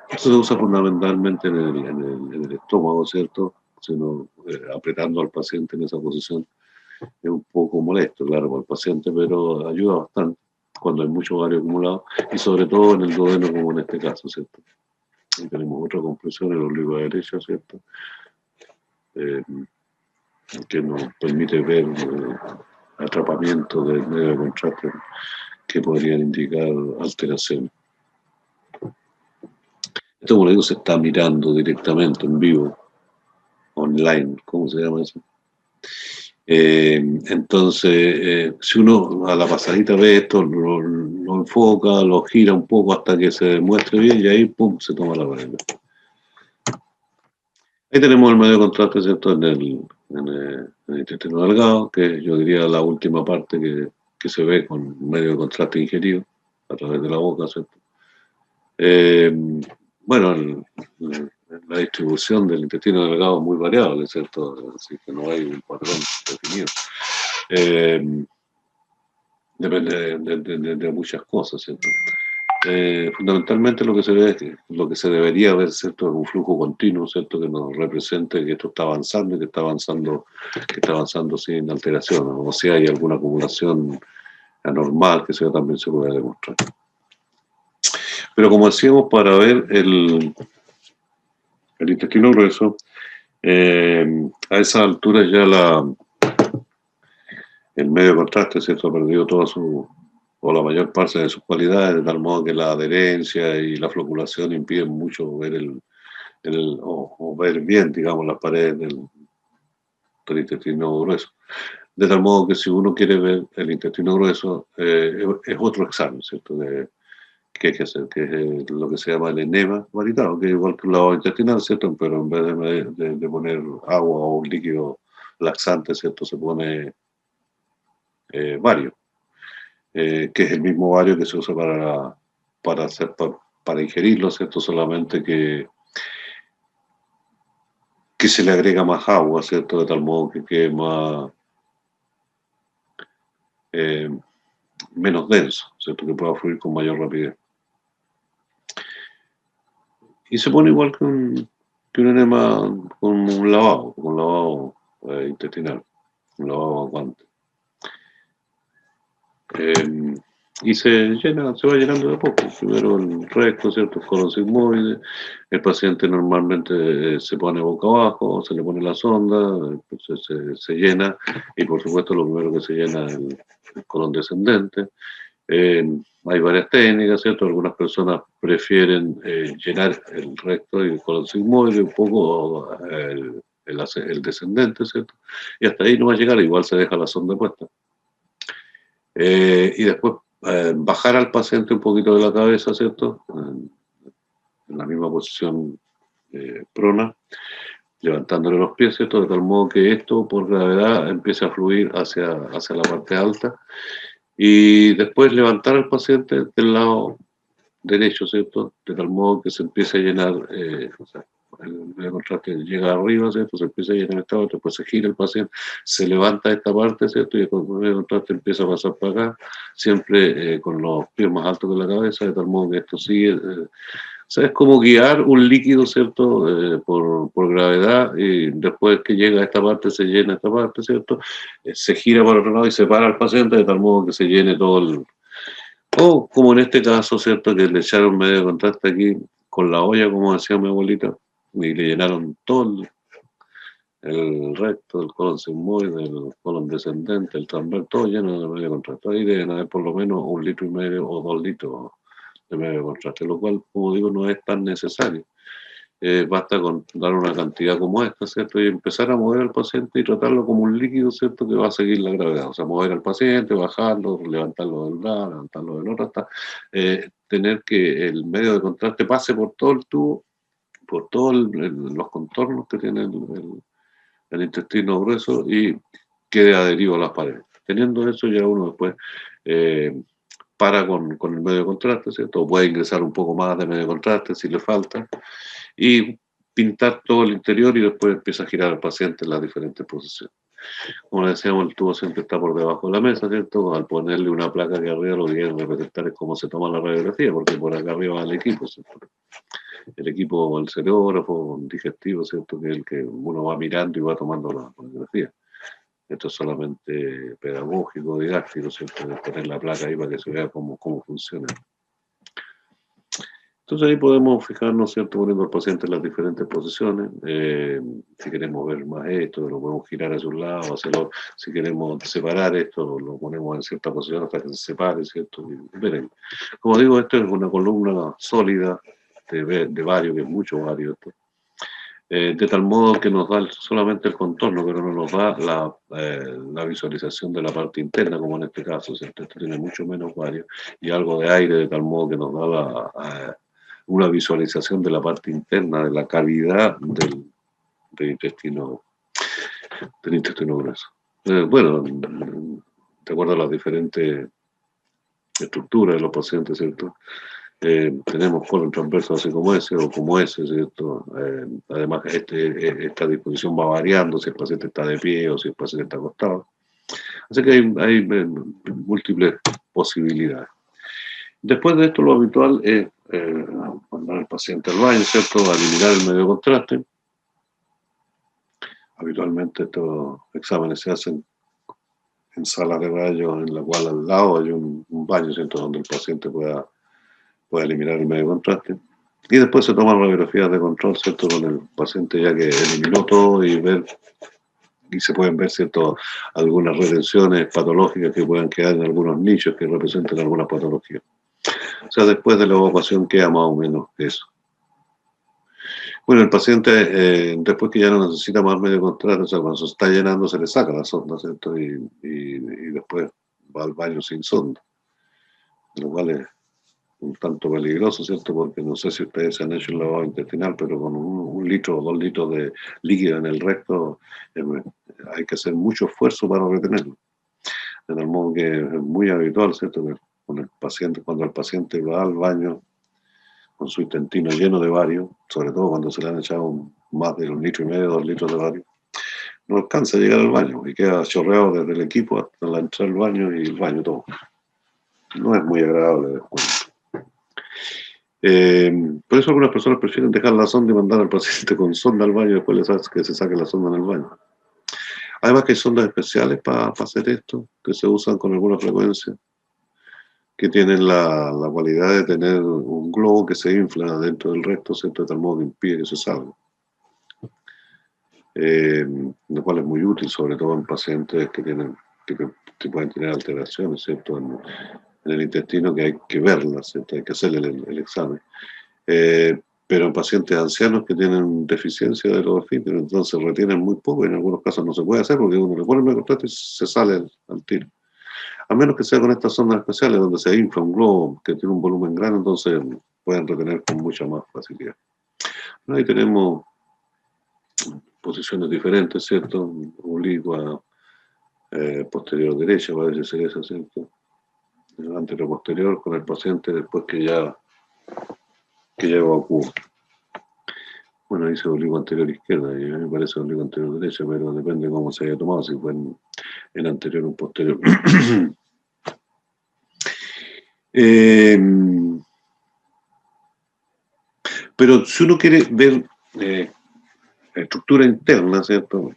[SPEAKER 1] Esto se usa fundamentalmente en el estómago, ¿cierto? Sino, apretando al paciente en esa posición. Es un poco molesto, claro, para el paciente, pero ayuda bastante cuando hay mucho ovario acumulado y sobre todo en el duodeno, como en este caso, ¿cierto? Y tenemos otra compresión en el oblicuo derecho, ¿cierto? Eh, que nos permite ver atrapamiento del medio de contraste que podrían indicar alteraciones. Esto, como le digo, se está mirando directamente en vivo, online, ¿cómo se llama eso? Entonces, si uno a la pasadita ve esto, lo enfoca, lo gira un poco hasta que se muestre bien y ahí, pum, se toma la regla. Ahí tenemos el medio de contraste, ¿cierto? En el intestino delgado, que yo diría la última parte que se ve con medio de contraste ingerido a través de la boca, ¿cierto? Bueno, la distribución del intestino delgado es muy variable, ¿cierto? Así que no hay un patrón definido. Depende de muchas cosas, ¿cierto? Fundamentalmente lo que se ve es que lo que se debería ver, ¿cierto? Es un flujo continuo, ¿cierto? Que nos represente que esto está avanzando y que está avanzando sin alteración, o si hay alguna acumulación anormal, que eso también se puede demostrar. Pero como decíamos, para ver el intestino grueso, a esa altura ya el medio de contraste, ¿cierto? Ha perdido toda o la mayor parte de sus cualidades, de tal modo que la adherencia y la floculación impiden mucho ver o ver bien, digamos, las paredes del intestino grueso. De tal modo que si uno quiere ver el intestino grueso, es otro examen, ¿cierto? Que hay que hacer, que es lo que se llama el enema varitado, que es igual que un lavado intestinal, ¿cierto? Pero en vez de poner agua o un líquido laxante, ¿cierto? Se pone bario, que es el mismo bario que se usa para ingerirlo, ¿cierto? Solamente que se le agrega más agua, ¿cierto? De tal modo que quede menos denso, ¿cierto? Que pueda fluir con mayor rapidez. Y se pone igual que un enema con un lavado intestinal, un lavado aguante. Y se va llenando de a poco. Primero el recto, ¿cierto? El colon sigmoide. El paciente normalmente se pone boca abajo, se le pone la sonda, se llena, y por supuesto lo primero que se llena es el colon descendente. Hay varias técnicas, ¿cierto? Algunas personas prefieren llenar el recto y el colon sigmoide, un poco el descendente, ¿cierto? Y hasta ahí no va a llegar, igual se deja la sonda puesta. Y después bajar al paciente un poquito de la cabeza, ¿cierto? En la misma posición prona, levantándole los pies, ¿cierto? De tal modo que esto por gravedad empiece a fluir hacia la parte alta. Y después levantar al paciente del lado derecho, ¿cierto? De tal modo que se empiece a llenar, o sea, el medio contraste llega arriba, ¿cierto? Se empieza a llenar esta otra, después se gira el paciente, se levanta esta parte, ¿cierto? Y el medio contraste empieza a pasar para acá, siempre con los pies más altos que la cabeza, de tal modo que esto sigue sea, es como guiar un líquido, ¿cierto? Por gravedad, y después que llega a esta parte, se llena esta parte, ¿cierto? Se gira para otro lado y se para al paciente de tal modo que se llene todo el... O como en este caso, ¿cierto? Que le echaron medio de contraste aquí con la olla, como decía mi abuelita, y le llenaron todo el recto, el colon sigmoide, el colon descendente, el transverso, todo lleno de medio de contraste. Ahí deben haber por lo menos 1,5 litros o 2 litros de medio de contraste, lo cual, como digo, no es tan necesario. Basta con dar una cantidad como esta, ¿cierto? Y empezar a mover al paciente y tratarlo como un líquido, ¿cierto? Que va a seguir la gravedad. O sea, mover al paciente, bajarlo, levantarlo del lado, levantarlo del otro, hasta tener que el medio de contraste pase por todo el tubo, por todos los contornos que tiene el intestino grueso y quede adherido a las paredes. Teniendo eso, ya uno después para con el medio de contraste, ¿cierto? O puede ingresar un poco más de medio de contraste si le falta, y pintar todo el interior y después empieza a girar al paciente en las diferentes posiciones. Como decíamos, el tubo siempre está por debajo de la mesa, ¿cierto? Al ponerle una placa aquí arriba, lo que quieren representar es cómo se toma la radiografía, porque por acá arriba va el equipo, ¿cierto? El equipo, el cereógrafo, digestivo, ¿cierto? Que es el que uno va mirando y va tomando la radiografía. Esto es solamente pedagógico, didáctico, ¿cierto? De poner la placa ahí para que se vea cómo funciona. Entonces ahí podemos fijarnos, ¿cierto? Poniendo al paciente en las diferentes posiciones. Si queremos ver más esto, lo podemos girar hacia un lado, hacia el otro. Si queremos separar esto, lo ponemos en cierta posición hasta que se separe, ¿cierto? Y veremos. Como digo, esto es una columna sólida de vario, que es mucho vario esto. De tal modo que nos da solamente el contorno, pero no nos da la visualización de la parte interna, como en este caso, ¿cierto? Esto tiene mucho menos vario y algo de aire, de tal modo que nos da una visualización de la parte interna, de la cavidad del intestino grueso. Bueno, de acuerdo a las diferentes estructuras de los pacientes, ¿cierto? Tenemos colon transverso así como ese o como ese, ¿cierto? Además, esta disposición va variando si el paciente está de pie o si el paciente está acostado. Así que hay múltiples posibilidades. Después de esto, lo habitual es mandar al paciente al baño, ¿cierto? A eliminar el medio de contraste. Habitualmente estos exámenes se hacen en salas de baño, en la cual al lado hay un baño, ¿cierto? Donde el paciente pueda eliminar el medio de contraste. Y después se toman radiografías de control, ¿cierto? Con el paciente ya que eliminó todo y se pueden ver, ¿cierto? Algunas retenciones patológicas que puedan quedar en algunos nichos que representen alguna patología. O sea, después de la evacuación queda más o menos eso. Bueno, el paciente, después que ya no necesita más medio de contraste, o sea, cuando se está llenando, se le saca la sonda, ¿cierto? Y después va al baño sin sonda, lo cual es un tanto peligroso, ¿cierto? Porque no sé si ustedes se han hecho el lavado intestinal, pero con 1 litro o 2 litros de líquido en el recto hay que hacer mucho esfuerzo para retenerlo. De tal modo que es muy habitual, ¿cierto? Que cuando el paciente va al baño con su intestino lleno de bario, sobre todo cuando se le han echado más de 1,5 litros, 2 litros de bario, no alcanza a llegar al baño y queda chorreado desde el equipo hasta la entrada al baño y el baño todo. No es muy agradable después. Por eso algunas personas prefieren dejar la sonda y mandar al paciente con sonda al baño y después les hace que se saque la sonda en el baño. Además que hay sondas especiales para hacer esto, que se usan con alguna frecuencia, que tienen la cualidad de tener un globo que se infla dentro del recto, ¿cierto? De tal modo que impide que se salga. Lo cual es muy útil, sobre todo en pacientes que pueden tener alteraciones, ¿cierto? En el intestino, que hay que verlas, ¿cierto? Hay que hacerle el examen. Pero en pacientes ancianos que tienen deficiencia de los esfínteres, entonces retienen muy poco y en algunos casos no se puede hacer porque uno le pone el medio de contraste y se sale al tiro. A menos que sea con estas sondas especiales donde se infla un globo que tiene un volumen grande, entonces pueden retener con mucha más facilidad. Ahí tenemos posiciones diferentes, ¿cierto? Oblicua, posterior derecha, parece ser eso, ¿cierto? El anterior posterior con el paciente después que ya evacuó. Bueno, dice oblicuo anterior izquierda, y a mí me parece oblicuo anterior derecha, pero depende de cómo se haya tomado, si fue en anterior o en posterior. Pero si uno quiere ver estructura interna, ¿cierto?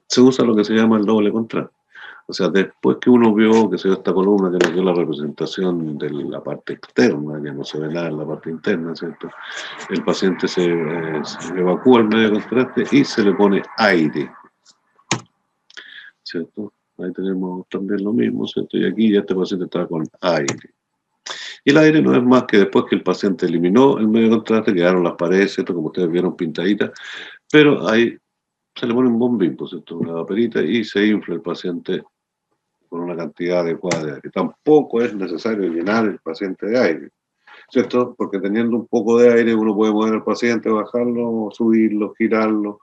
[SPEAKER 1] Se usa lo que se llama el doble contraste. O sea, después que uno vio que se dio esta columna que nos dio la representación de la parte externa, que no se ve nada en la parte interna, ¿cierto? El paciente se evacúa el medio de contraste y se le pone aire, ¿cierto? Ahí tenemos también lo mismo, ¿cierto? Y aquí ya este paciente está con aire. Y el aire no es más que después que el paciente eliminó el medio de contraste, quedaron las paredes, ¿cierto? Como ustedes vieron pintaditas, pero ahí se le pone un bombín, ¿cierto? Una vaporita y se infla el paciente con una cantidad adecuada de aire. Tampoco es necesario llenar el paciente de aire, ¿cierto? Porque teniendo un poco de aire uno puede mover al paciente, bajarlo, subirlo, girarlo,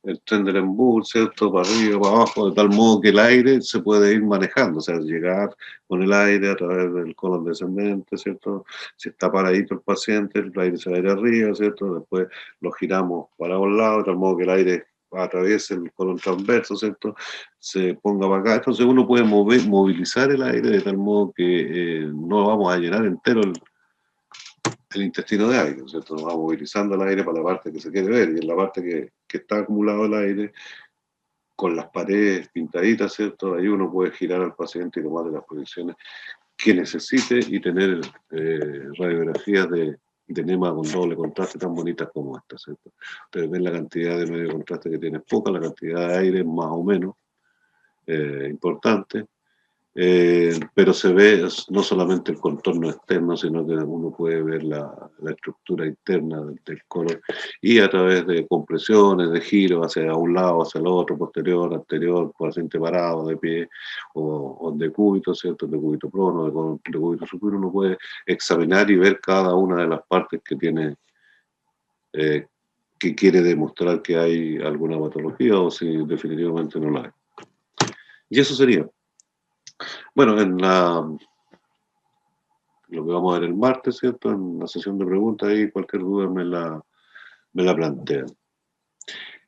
[SPEAKER 1] el tren del embudo, ¿cierto? Para arriba, para abajo, de tal modo que el aire se puede ir manejando, o sea, llegar con el aire a través del colon descendente, ¿cierto? Si está paradito el paciente, el aire se va a ir arriba, ¿cierto? Después lo giramos para un lado, de tal modo que el aire atraviese el colon transverso, ¿cierto? Se ponga para acá. Entonces uno puede movilizar el aire de tal modo que no vamos a llenar entero el intestino de aire, ¿cierto? Nos va movilizando el aire para la parte que se quiere ver, y en la parte que está acumulado el aire, con las paredes pintaditas, ¿cierto? Ahí uno puede girar al paciente y tomar las proyecciones que necesite y tener radiografías de enema con doble contraste tan bonitas como esta, ¿cierto? Ustedes ven la cantidad de medio contraste que tiene, poca, la cantidad de aire más o menos importante. Pero se ve no solamente el contorno externo, sino que uno puede ver la estructura interna del colon y a través de compresiones, de giros hacia un lado, hacia el otro, posterior, anterior, paciente parado, de pie, o de cúbito, ¿cierto? De cúbito prono, de cúbito supino, uno puede examinar y ver cada una de las partes que tiene, que quiere demostrar que hay alguna patología o si definitivamente no la hay. Y eso sería. Bueno, lo que vamos a ver el martes, ¿cierto? En la sesión de preguntas, ahí cualquier duda me la plantean.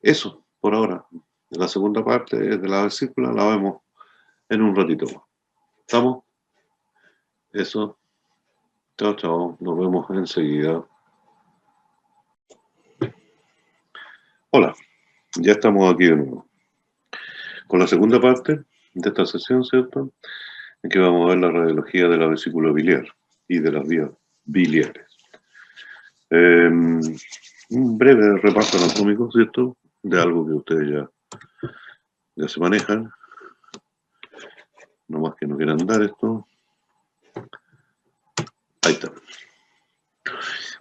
[SPEAKER 1] Eso, por ahora. La segunda parte de la vesícula la vemos en un ratito más. ¿Estamos? Eso. Chao, chao. Nos vemos enseguida. Hola, ya estamos aquí de nuevo. Con la segunda parte de esta sesión, ¿cierto? En que vamos a ver la radiología de la vesícula biliar y de las vías biliares. Un breve repaso anatómico, ¿cierto? De algo que ustedes ya se manejan. No más que no quieran dar esto. Ahí está.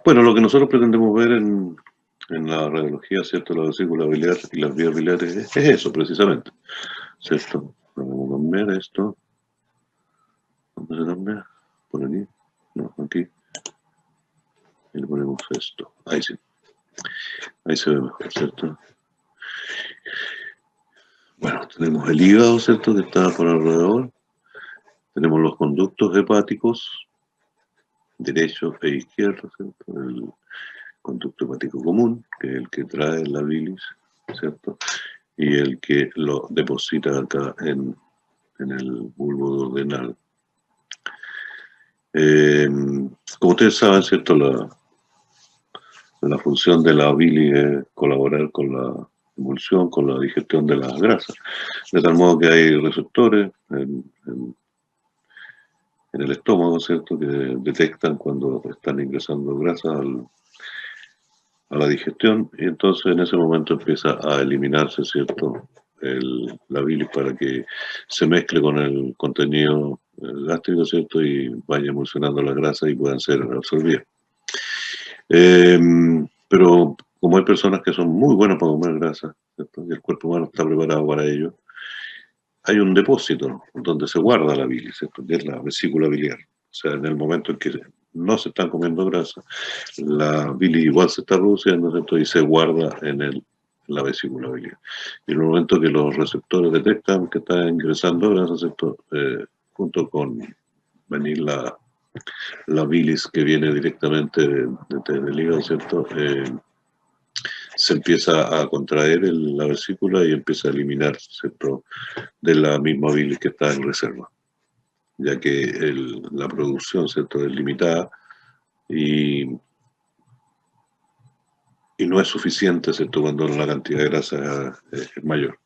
[SPEAKER 1] Bueno, lo que nosotros pretendemos ver en la radiología, ¿cierto? La vesícula biliar y las vías biliares es eso, precisamente. ¿Cierto? Vamos a cambiar esto. ¿Dónde se cambia? Por aquí. No, aquí. Y le ponemos esto. Ahí sí. Ahí se ve mejor, ¿cierto? Bueno, tenemos el hígado, ¿cierto? Que está por alrededor. Tenemos los conductos hepáticos, derecho e izquierdo, ¿cierto? El conducto hepático común, que es el que trae la bilis, ¿cierto? Y el que lo deposita acá en el bulbo duodenal. Como ustedes saben, ¿cierto? La función de la bilis es colaborar con la emulsión, con la digestión de las grasas. De tal modo que hay receptores en el estómago, ¿cierto? Que detectan cuando están ingresando grasa a la digestión y entonces en ese momento empieza a eliminarse, ¿cierto? La bilis para que se mezcle con el contenido gástrico, ¿cierto? Y vaya emulsionando la grasa y puedan ser absorbidas. Pero como hay personas que son muy buenas para comer grasa, ¿cierto? Y el cuerpo humano está preparado para ello, hay un depósito donde se guarda la bilis, ¿cierto? Que es la vesícula biliar. O sea, en el momento en que no se están comiendo grasa, la bilis igual se está reduciendo, ¿cierto? Y se guarda en la vesícula biliar. Y en el momento que los receptores detectan que está ingresando grasa, ¿cierto? Junto con venir la bilis que viene directamente del hígado, ¿cierto? Se empieza a contraer la vesícula y empieza a eliminar, ¿cierto? De la misma bilis que está en reserva, ya que la producción, ¿cierto? Es limitada y y no es suficiente, ¿cierto?, cuando la cantidad de grasa es mayor.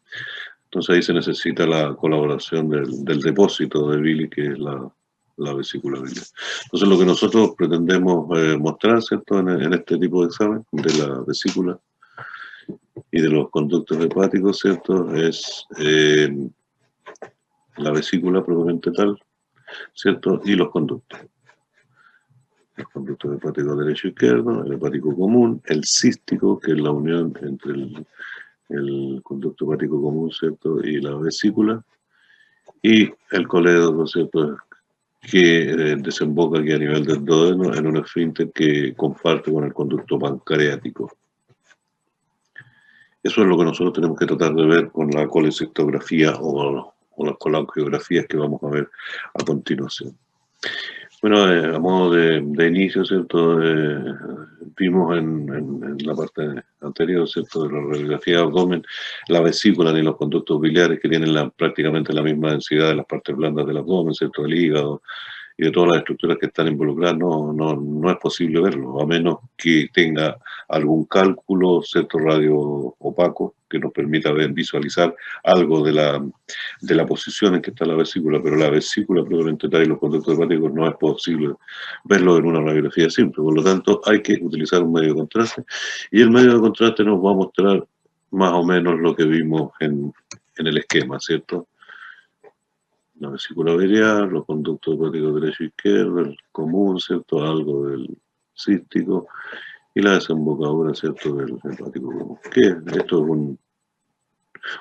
[SPEAKER 1] Entonces ahí se necesita la colaboración del depósito de bilis, que es la vesícula biliar. Entonces lo que nosotros pretendemos mostrar, ¿cierto?, en este tipo de examen de la vesícula y de los conductos hepáticos, ¿cierto?, es la vesícula propiamente tal, ¿cierto?, y los conductos. El conducto hepático derecho e izquierdo, el hepático común, el cístico, que es la unión entre el conducto hepático común, ¿cierto?, y la vesícula, y el colédoco, ¿cierto?, que desemboca aquí a nivel del duodeno en un esfínter que comparte con el conducto pancreático. Eso es lo que nosotros tenemos que tratar de ver con la colecistografía o las colangiografías que vamos a ver a continuación. Bueno, a modo de inicio, ¿cierto? Vimos en la parte anterior, ¿cierto?, de la radiografía de abdomen, la vesícula ni los conductos biliares, que tienen prácticamente la misma densidad de las partes blandas del abdomen, ¿cierto?, del hígado y de todas las estructuras que están involucradas. No es posible verlo, a menos que tenga algún cálculo, ¿cierto?, radio opaco, que nos permita visualizar algo de la posición en que está la vesícula, pero la vesícula probablemente tal y los conductos hepáticos no es posible verlo en una radiografía simple. Por lo tanto, hay que utilizar un medio de contraste, y el medio de contraste nos va a mostrar más o menos lo que vimos en el esquema, ¿cierto? La vesícula biliar, los conductos hepáticos derecho e izquierdo, el común, ¿cierto?, algo del cístico, y la desembocadura, ¿cierto?, del hepático común. Esto es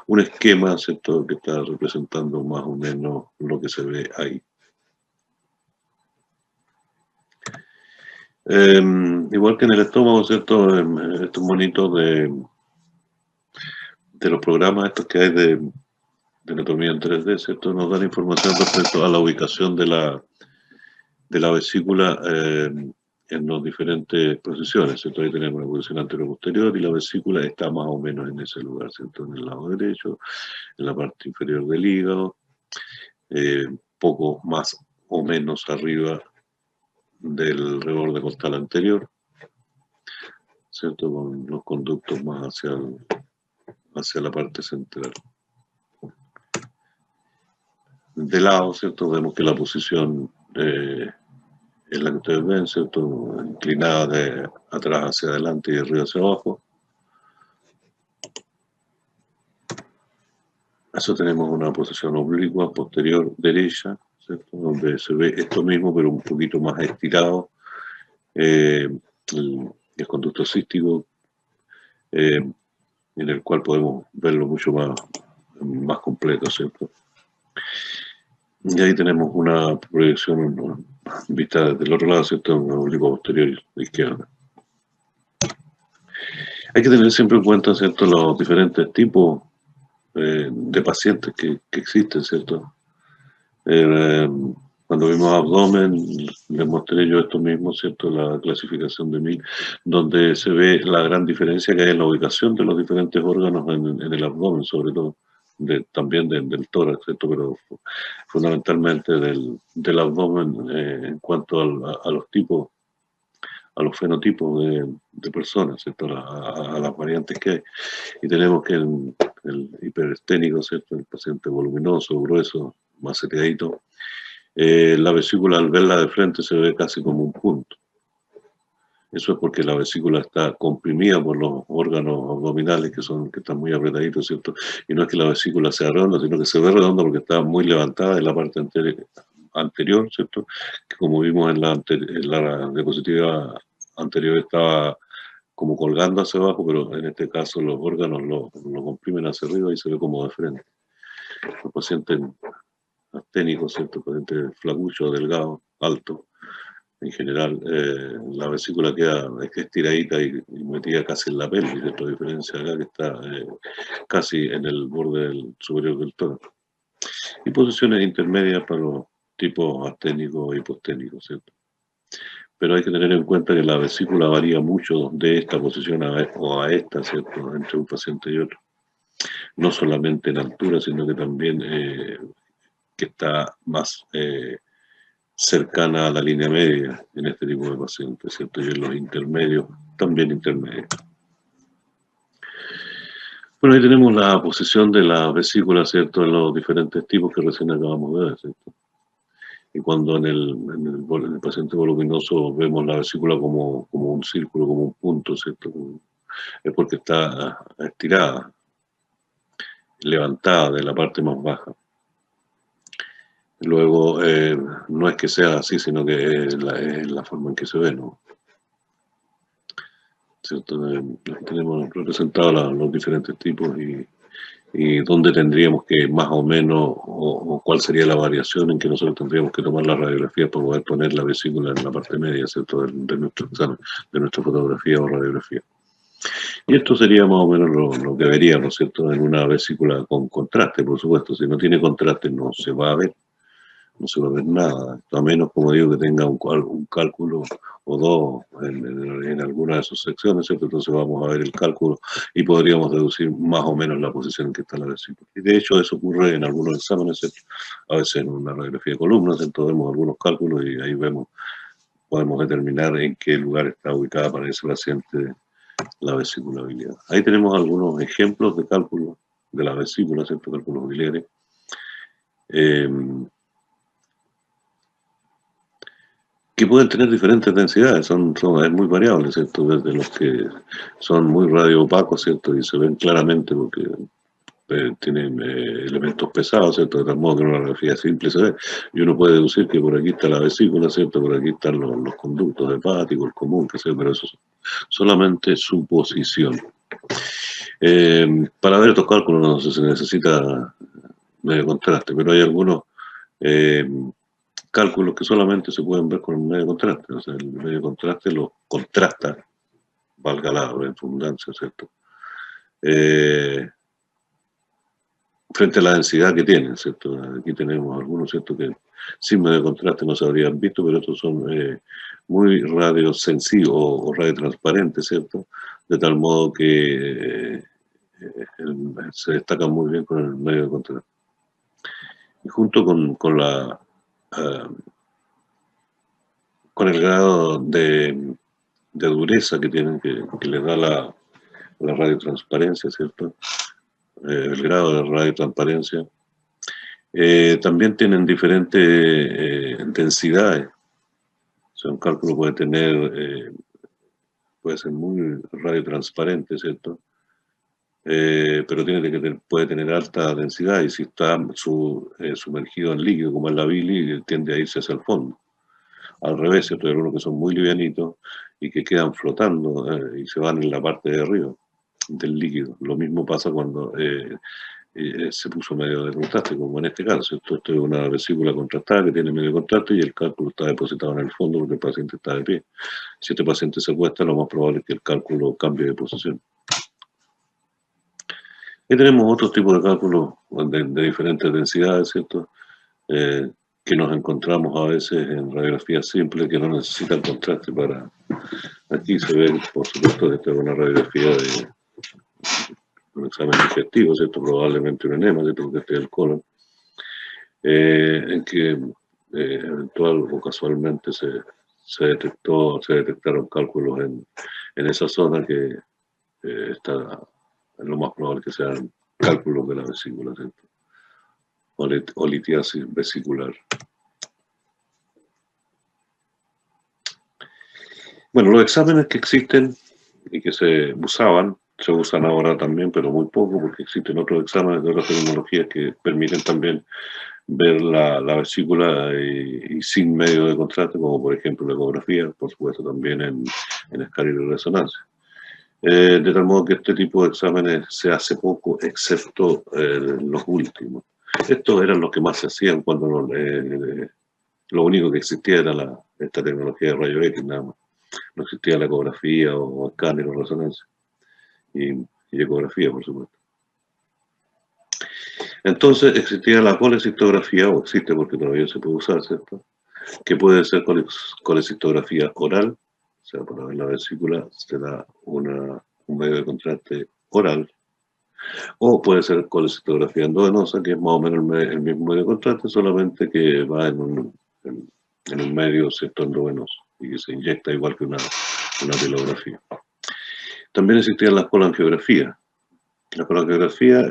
[SPEAKER 1] un esquema, ¿cierto?, que está representando más o menos lo que se ve ahí. Igual que en el estómago, ¿cierto?, estos monitos de los programas estos que hay de anatomía en 3D, ¿cierto?, nos dan información respecto a la ubicación de la vesícula en las diferentes posiciones, ¿cierto? Ahí tenemos la posición anterior-posterior y la vesícula está más o menos en ese lugar, ¿cierto?, en el lado derecho, en la parte inferior del hígado, poco más o menos arriba del reborde costal anterior, ¿cierto?, con los conductos más hacia la parte central. De lado, ¿cierto?, vemos que la posición es la que ustedes ven, ¿cierto?, inclinada de atrás hacia adelante y de arriba hacia abajo. Eso tenemos una posición oblicua posterior derecha, ¿cierto?, donde se ve esto mismo, pero un poquito más estirado. El conducto cístico, en el cual podemos verlo mucho más completo, ¿cierto? Y ahí tenemos una proyección vista desde el otro lado, ¿cierto?, un oblicuo posterior izquierda. Hay que tener siempre en cuenta, ¿cierto?, los diferentes tipos de pacientes que existen, ¿cierto? Cuando vimos abdomen, les mostré yo esto mismo, ¿cierto?, la clasificación de Mil, donde se ve la gran diferencia que hay en la ubicación de los diferentes órganos en el abdomen, sobre todo, también del tórax, ¿cierto?, pero fundamentalmente del abdomen en cuanto a los tipos, a los fenotipos de personas, ¿cierto?, a las variantes que hay. Y tenemos que el hiperesténico, ¿cierto?, el paciente voluminoso, grueso, maceteadito, la vesícula al verla de frente se ve casi como un punto. Eso es porque la vesícula está comprimida por los órganos abdominales que están muy apretaditos, ¿cierto? Y no es que la vesícula sea redonda, sino que se ve redonda porque está muy levantada en la parte anterior, ¿cierto? Que como vimos en la diapositiva anterior estaba como colgando hacia abajo, pero en este caso los órganos lo comprimen hacia arriba y se ve como de frente. Los pacientes asténicos, ¿cierto?, pacientes flacuchos, delgados, altos, en general la vesícula queda estiradita y metida casi en la pelvis, ¿cierto?, a diferencia de acá que está casi en el borde superior del tórax. Y posiciones intermedias para los tipos asténicos y hiposténicos, ¿cierto? Pero hay que tener en cuenta que la vesícula varía mucho de esta posición a esta, ¿cierto?, entre un paciente y otro. No solamente en altura, sino que también que está más cercana a la línea media en este tipo de pacientes, ¿cierto? Y en los intermedios, también intermedios. Bueno, ahí tenemos la posición de la vesícula, ¿cierto?, en los diferentes tipos que recién acabamos de ver, ¿cierto? Y cuando en el paciente voluminoso vemos la vesícula como un círculo, como un punto, ¿cierto?, es porque está estirada, levantada de la parte más baja. Luego, no es que sea así, sino que es la forma en que se ve, ¿no? ¿Cierto? Tenemos representados los diferentes tipos y dónde tendríamos que más o menos, o cuál sería la variación en que nosotros tendríamos que tomar la radiografía para poder poner la vesícula en la parte media, ¿cierto?, de nuestro examen, de nuestra fotografía o radiografía. Y esto sería más o menos lo que veríamos, ¿cierto?, en una vesícula con contraste, por supuesto. Si no tiene contraste no se va a ver, no se va a ver nada, a menos, como digo, que tenga un cálculo o dos en alguna de sus secciones, ¿cierto? Entonces vamos a ver el cálculo y podríamos deducir más o menos la posición en que está la vesícula. Y de hecho eso ocurre en algunos exámenes, ¿cierto? A veces en una radiografía de columnas, entonces vemos algunos cálculos y ahí podemos determinar en qué lugar está ubicada para ese paciente la vesícula biliar. Ahí tenemos algunos ejemplos de cálculos de la vesícula, ¿cierto? Cálculos biliares. Que pueden tener diferentes densidades, es muy variable, ¿cierto? Desde los que son muy radioopacos, ¿cierto? Y se ven claramente porque tienen elementos pesados, ¿cierto? De tal modo que en una radiografía simple se ve. Y uno puede deducir que por aquí está la vesícula, ¿cierto? Por aquí están los conductos hepáticos, el común, qué sé yo, pero eso es solamente suposición. Para ver estos cálculos no se necesita medio contraste, pero hay algunos cálculos que solamente se pueden ver con el medio contraste. O sea, el medio contraste lo contrasta, valga la redundancia, ¿cierto? Frente a la densidad que tienen, ¿cierto? Aquí tenemos algunos, ¿cierto?, que sin medio contraste no se habrían visto, pero estos son muy radiosensivos o radiotransparentes, ¿cierto? De tal modo que se destacan muy bien con el medio de contraste. Y junto con el grado de dureza que tienen, que les da la radiotransparencia, ¿cierto? El grado de radiotransparencia. También tienen diferentes densidades. O sea, un cálculo puede ser muy radiotransparente, ¿cierto? Pero puede tener alta densidad y si está sumergido en líquido como es la bili, tiende a irse hacia el fondo. Al revés, ¿cierto? Hay algunos que son muy livianitos y que quedan flotando y se van en la parte de arriba del líquido. Lo mismo pasa cuando se puso medio de contraste, como en este caso. Esto es una vesícula contrastada que tiene medio contraste y el cálculo está depositado en el fondo porque el paciente está de pie. Si este paciente se acuesta, lo más probable es que el cálculo cambie de posición. Y tenemos otros tipos de cálculos de diferentes densidades, ¿cierto? Que nos encontramos a veces en radiografías simples que no necesitan contraste para... Aquí se ve, por supuesto, esta es una radiografía de un examen digestivo, ¿cierto? Probablemente un enema, ¿cierto? Porque este es el colon, en que eventual o casualmente se detectaron cálculos en esa zona que está, es lo más probable que sean cálculos de la vesícula, ¿cierto? O litiasis vesicular. Bueno, los exámenes que existen y que se usan ahora también, pero muy poco, porque existen otros exámenes de otras tecnologías que permiten también ver la vesícula y sin medio de contraste, como por ejemplo la ecografía, por supuesto también en escala y resonancia. De tal modo que este tipo de exámenes se hace poco, excepto los últimos. Estos eran los que más se hacían cuando lo único que existía era esta tecnología de rayo X, nada más. No existía la ecografía o escáner o resonancia. Y ecografía, por supuesto. Entonces existía la colecistografía, o existe porque todavía se puede usar, ¿cierto? Que puede ser colecistografía oral, o sea, para ver la vesícula se da un medio de contraste oral, o puede ser colecistografía endovenosa, que es más o menos el mismo medio de contraste, solamente que va en un medio sector endovenoso y que se inyecta igual que una pilografía. También existían las colangiografías, La colangiografía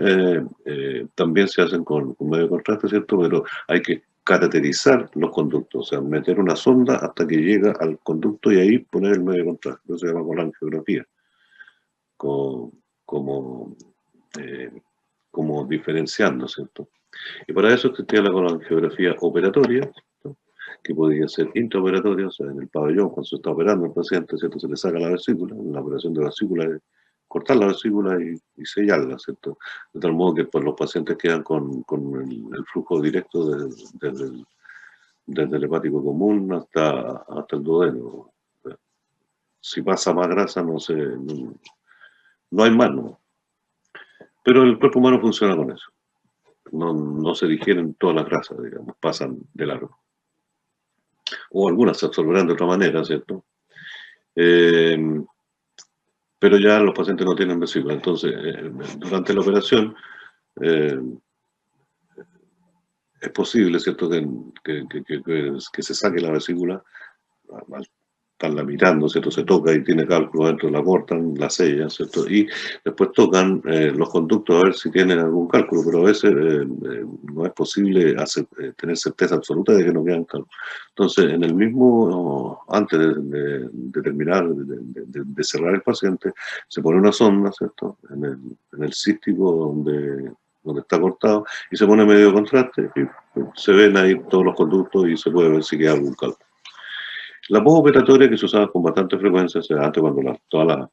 [SPEAKER 1] también se hacen con medio de contraste, ¿cierto? Pero hay que cateterizar los conductos, o sea, meter una sonda hasta que llega al conducto y ahí poner el medio de contraste. Eso se llama colangiografía, como, como, eh, como diferenciando, ¿cierto? Y para eso existía la colangiografía operatoria, ¿cierto? Que podía ser intraoperatoria, o sea, en el pabellón, cuando se está operando el paciente, ¿cierto? Se le saca la vesícula, la operación de vesícula es cortar la vesícula y sellarla, ¿cierto? De tal modo que pues, los pacientes quedan con el flujo directo desde el hepático común hasta el duodeno. Si pasa más grasa, no hay más, ¿no? Pero el cuerpo humano funciona con eso. No se digieren todas las grasas, digamos, pasan de largo. O algunas se absorberán de otra manera, ¿cierto? Eh, pero ya los pacientes no tienen vesícula. Entonces, durante la operación, eh, es posible, ¿cierto?, que se saque la vesícula al estarla mirando, ¿cierto? Se toca y tiene cálculo dentro, la cortan, la sellan, ¿cierto? Y después tocan los conductos a ver si tienen algún cálculo, pero a veces no es posible tener certeza absoluta de que no quedan cálculos. Entonces, en el mismo, antes de terminar, de cerrar el paciente, se pone una sonda, ¿cierto? En el cístico donde está cortado y se pone medio contraste y se ven ahí todos los conductos y se puede ver si queda algún cálculo. La postoperatoria que se usaba con bastante frecuencia, o sea, antes cuando todas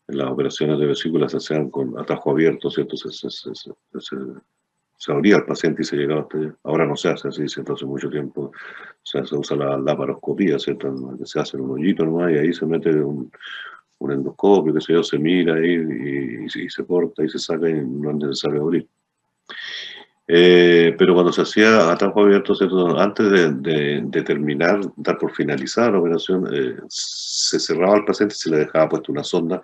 [SPEAKER 1] las operaciones de vesícula se hacían con atajo abierto, ¿cierto? Se abría el paciente y se llegaba hasta allá. Ahora no se hace así, ¿cierto? Hace mucho tiempo, o sea, se usa la laparoscopía, ¿cierto? Que se hace un hoyito nomás y ahí se mete un endoscopio, que se yo, se mira ahí y se corta y se saca y no es necesario abrir. Pero cuando se hacía atajo abierto, ¿cierto? Antes de terminar, dar por finalizada la operación, se cerraba al paciente y se le dejaba puesta una sonda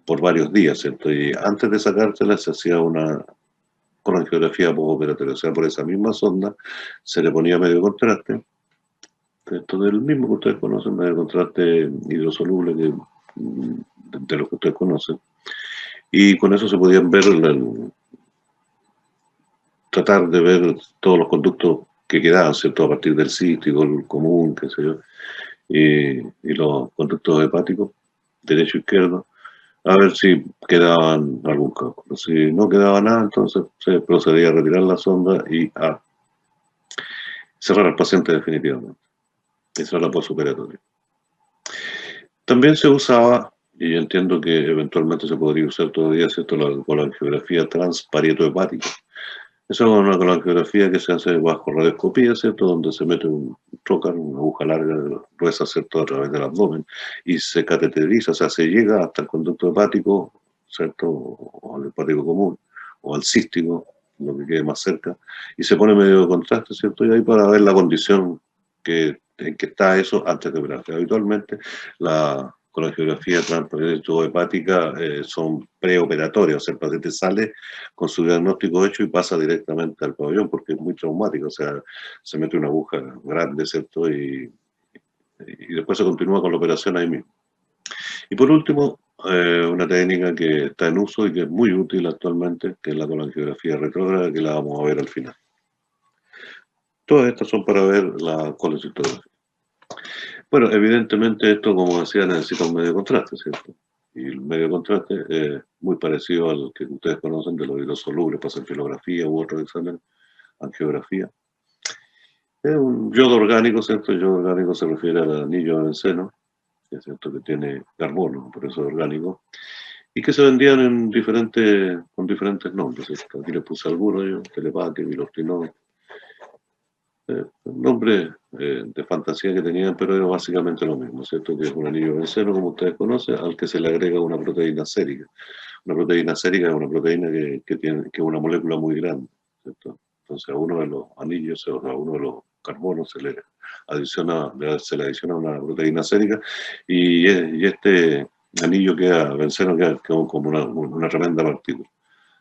[SPEAKER 1] por varios días, ¿cierto? Y antes de sacársela se hacía una colangiografía postoperatoria, o sea, por esa misma sonda se le ponía medio contraste, esto del mismo que ustedes conocen, medio contraste hidrosoluble de lo que ustedes conocen, y con eso se podían ver tratar de ver todos los conductos que quedaban, ¿cierto? A partir del cístico, el común, qué sé yo, y los conductos hepáticos, derecho e izquierdo, a ver si quedaban algún cálculo. Si no quedaba nada, entonces se procedía a retirar la sonda y a cerrar al paciente definitivamente. Esa era la postoperatoria. También se usaba, y yo entiendo que eventualmente se podría usar todavía, ¿cierto?, la colangiografía transparieto-hepática. Esa es una colangiografía que se hace bajo radioscopía, ¿cierto? Donde se mete un trocar, una aguja larga, gruesa, ¿cierto?, a través del abdomen y se cateteriza, o sea, se llega hasta el conducto hepático, ¿cierto?, o al hepático común, o al cístico, lo que quede más cerca, y se pone medio de contraste, ¿cierto? Y ahí para ver la condición en que está eso antes de operarse. Habitualmente la colangiografía transparente hepática son preoperatorias, o sea, el paciente sale con su diagnóstico hecho y pasa directamente al pabellón porque es muy traumático, o sea, se mete una aguja grande, ¿cierto? Y después se continúa con la operación ahí mismo. Y por último, una técnica que está en uso y que es muy útil actualmente, que es la colangiografía retrógrada, que la vamos a ver al final. Todas estas son para ver la colecistografía. Bueno, evidentemente esto, como decía, necesita un medio de contraste, ¿cierto? Y el medio de contraste es muy parecido al que ustedes conocen de los hidrosolubles para hacer filografía u otros exámenes, angiografía. Es un yodo orgánico, ¿cierto? El yodo orgánico se refiere al anillo de benceno, que es cierto que tiene carbono, por eso es orgánico, y que se vendían con diferentes nombres, ¿cierto? Aquí le puse algunos, yo, Telepaque, Bilortinol, nombres de fantasía que tenían, pero era básicamente lo mismo, ¿cierto? Que es un anillo de benceno, como ustedes conocen, al que se le agrega una proteína sérica. Una proteína sérica es una proteína que es una molécula muy grande, ¿cierto? Entonces a uno de los anillos, o a uno de los carbonos se le adiciona una proteína sérica y este anillo benceno queda como una tremenda partícula,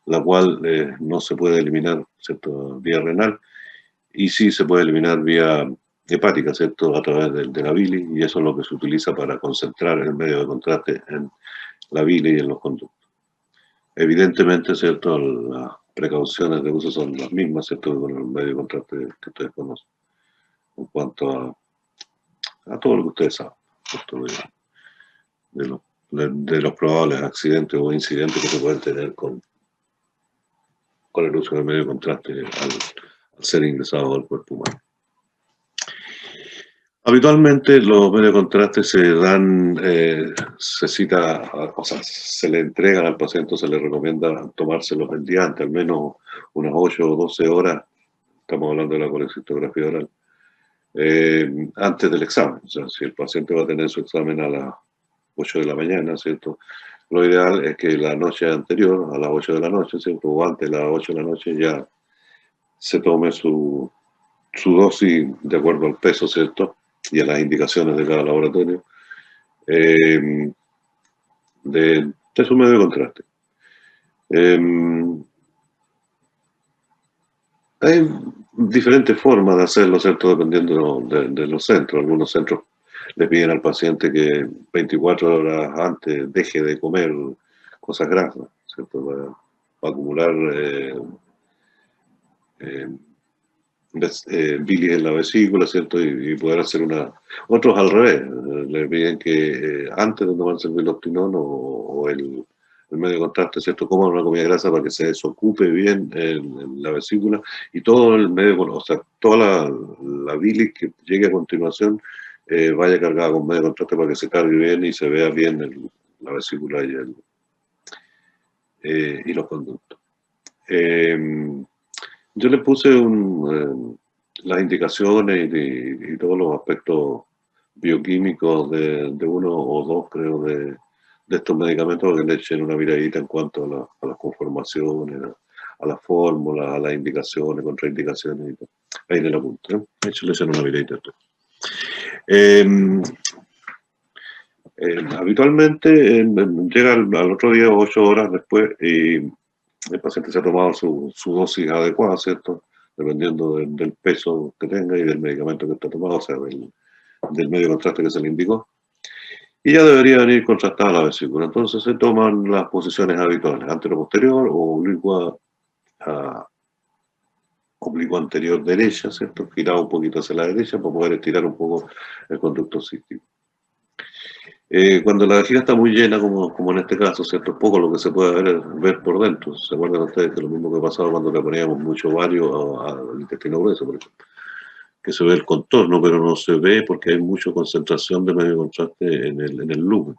[SPEAKER 1] la cual no se puede eliminar, ¿cierto?, vía renal, y sí se puede eliminar vía hepática, ¿cierto?, a través de la bilis, y eso es lo que se utiliza para concentrar el medio de contraste en la bilis y en los conductos. Evidentemente, ¿cierto? Las precauciones de uso son las mismas, ¿cierto? Con el medio de contraste que ustedes conocen, en cuanto a todo lo que ustedes saben, ¿cierto? De, lo- de los probables accidentes o incidentes que se pueden tener con el uso del medio de contraste al ser ingresado al cuerpo humano. Habitualmente los medios de contraste se dan, se cita, o sea, se le entregan al paciente, se le recomienda tomárselos el día antes, al menos unas 8 o 12 horas, estamos hablando de la colecistografía oral, antes del examen. O sea, si el paciente va a tener su examen a las 8 de la mañana, ¿cierto? Lo ideal es que la noche anterior, a las 8 de la noche, ¿cierto? O antes de las 8 de la noche ya se tome su dosis de acuerdo al peso, ¿cierto? Y a las indicaciones de cada laboratorio de su medio de contraste. Hay diferentes formas de hacerlo, ¿cierto? Dependiendo de los centros. Algunos centros le piden al paciente que 24 horas antes deje de comer cosas grasas, ¿cierto? Para acumular eh, bilis en la vesícula, ¿cierto? Y poder hacer una... Otros al revés, le piden que antes de tomarse el biloctinón o el medio de contraste, ¿cierto? Coman una comida grasa para que se desocupe bien en la vesícula y todo el medio, o sea, toda la bilis que llegue a continuación vaya cargada con medio de contraste para que se cargue bien y se vea bien la vesícula y los conductos. Yo le puse las indicaciones y todos los aspectos bioquímicos de uno o dos, creo, de estos medicamentos, que le echen una miradita en cuanto a las conformaciones, a las fórmulas, a las indicaciones, contraindicaciones y todo. Ahí en el apunte, ¿eh? Échale una miradita a esto. Habitualmente llega al otro día, 8 horas después, y el paciente se ha tomado su dosis adecuada, ¿cierto? Dependiendo del peso que tenga y del medicamento que está tomado, o sea, del medio de contraste que se le indicó. Y ya debería venir contrastada la vesícula. Entonces se toman las posiciones habituales, antero-posterior o oblicuo anterior derecha, ¿cierto? Girado un poquito hacia la derecha para poder estirar un poco el conducto cístico. Cuando la vejiga está muy llena, como en este caso, ¿cierto? Es poco lo que se puede ver por dentro. ¿Se acuerdan ustedes que lo mismo que pasaba cuando le poníamos mucho vario al intestino grueso, por ejemplo? Que se ve el contorno, pero no se ve porque hay mucha concentración de medio contraste en el lumen.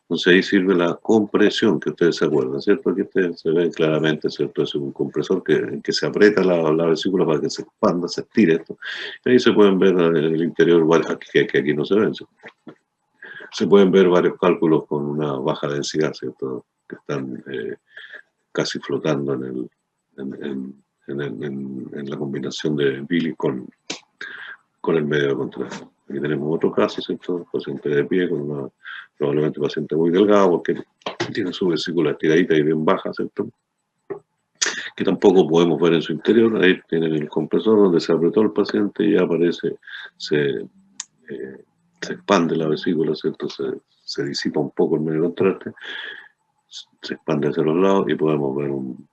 [SPEAKER 1] Entonces ahí sirve la compresión, que ustedes se acuerdan, ¿cierto? Aquí ustedes se ven claramente, ¿cierto? Es un compresor que se aprieta la vesícula para que se expanda, se estire esto. Y ahí se pueden ver en el interior, que aquí no se ven, ¿cierto? Se pueden ver varios cálculos con una baja densidad, ¿cierto? Que están casi flotando en la combinación de bilis con el medio de contraste. Aquí tenemos otro caso, ¿cierto? Paciente de pie, probablemente paciente muy delgado, porque tiene su vesícula estiradita y bien baja, ¿cierto? Que tampoco podemos ver en su interior. Ahí tienen el compresor donde se apretó el paciente y ya aparece, se expande la vesícula, ¿cierto? Se disipa un poco el medio de contraste, se expande hacia los lados y podemos ver un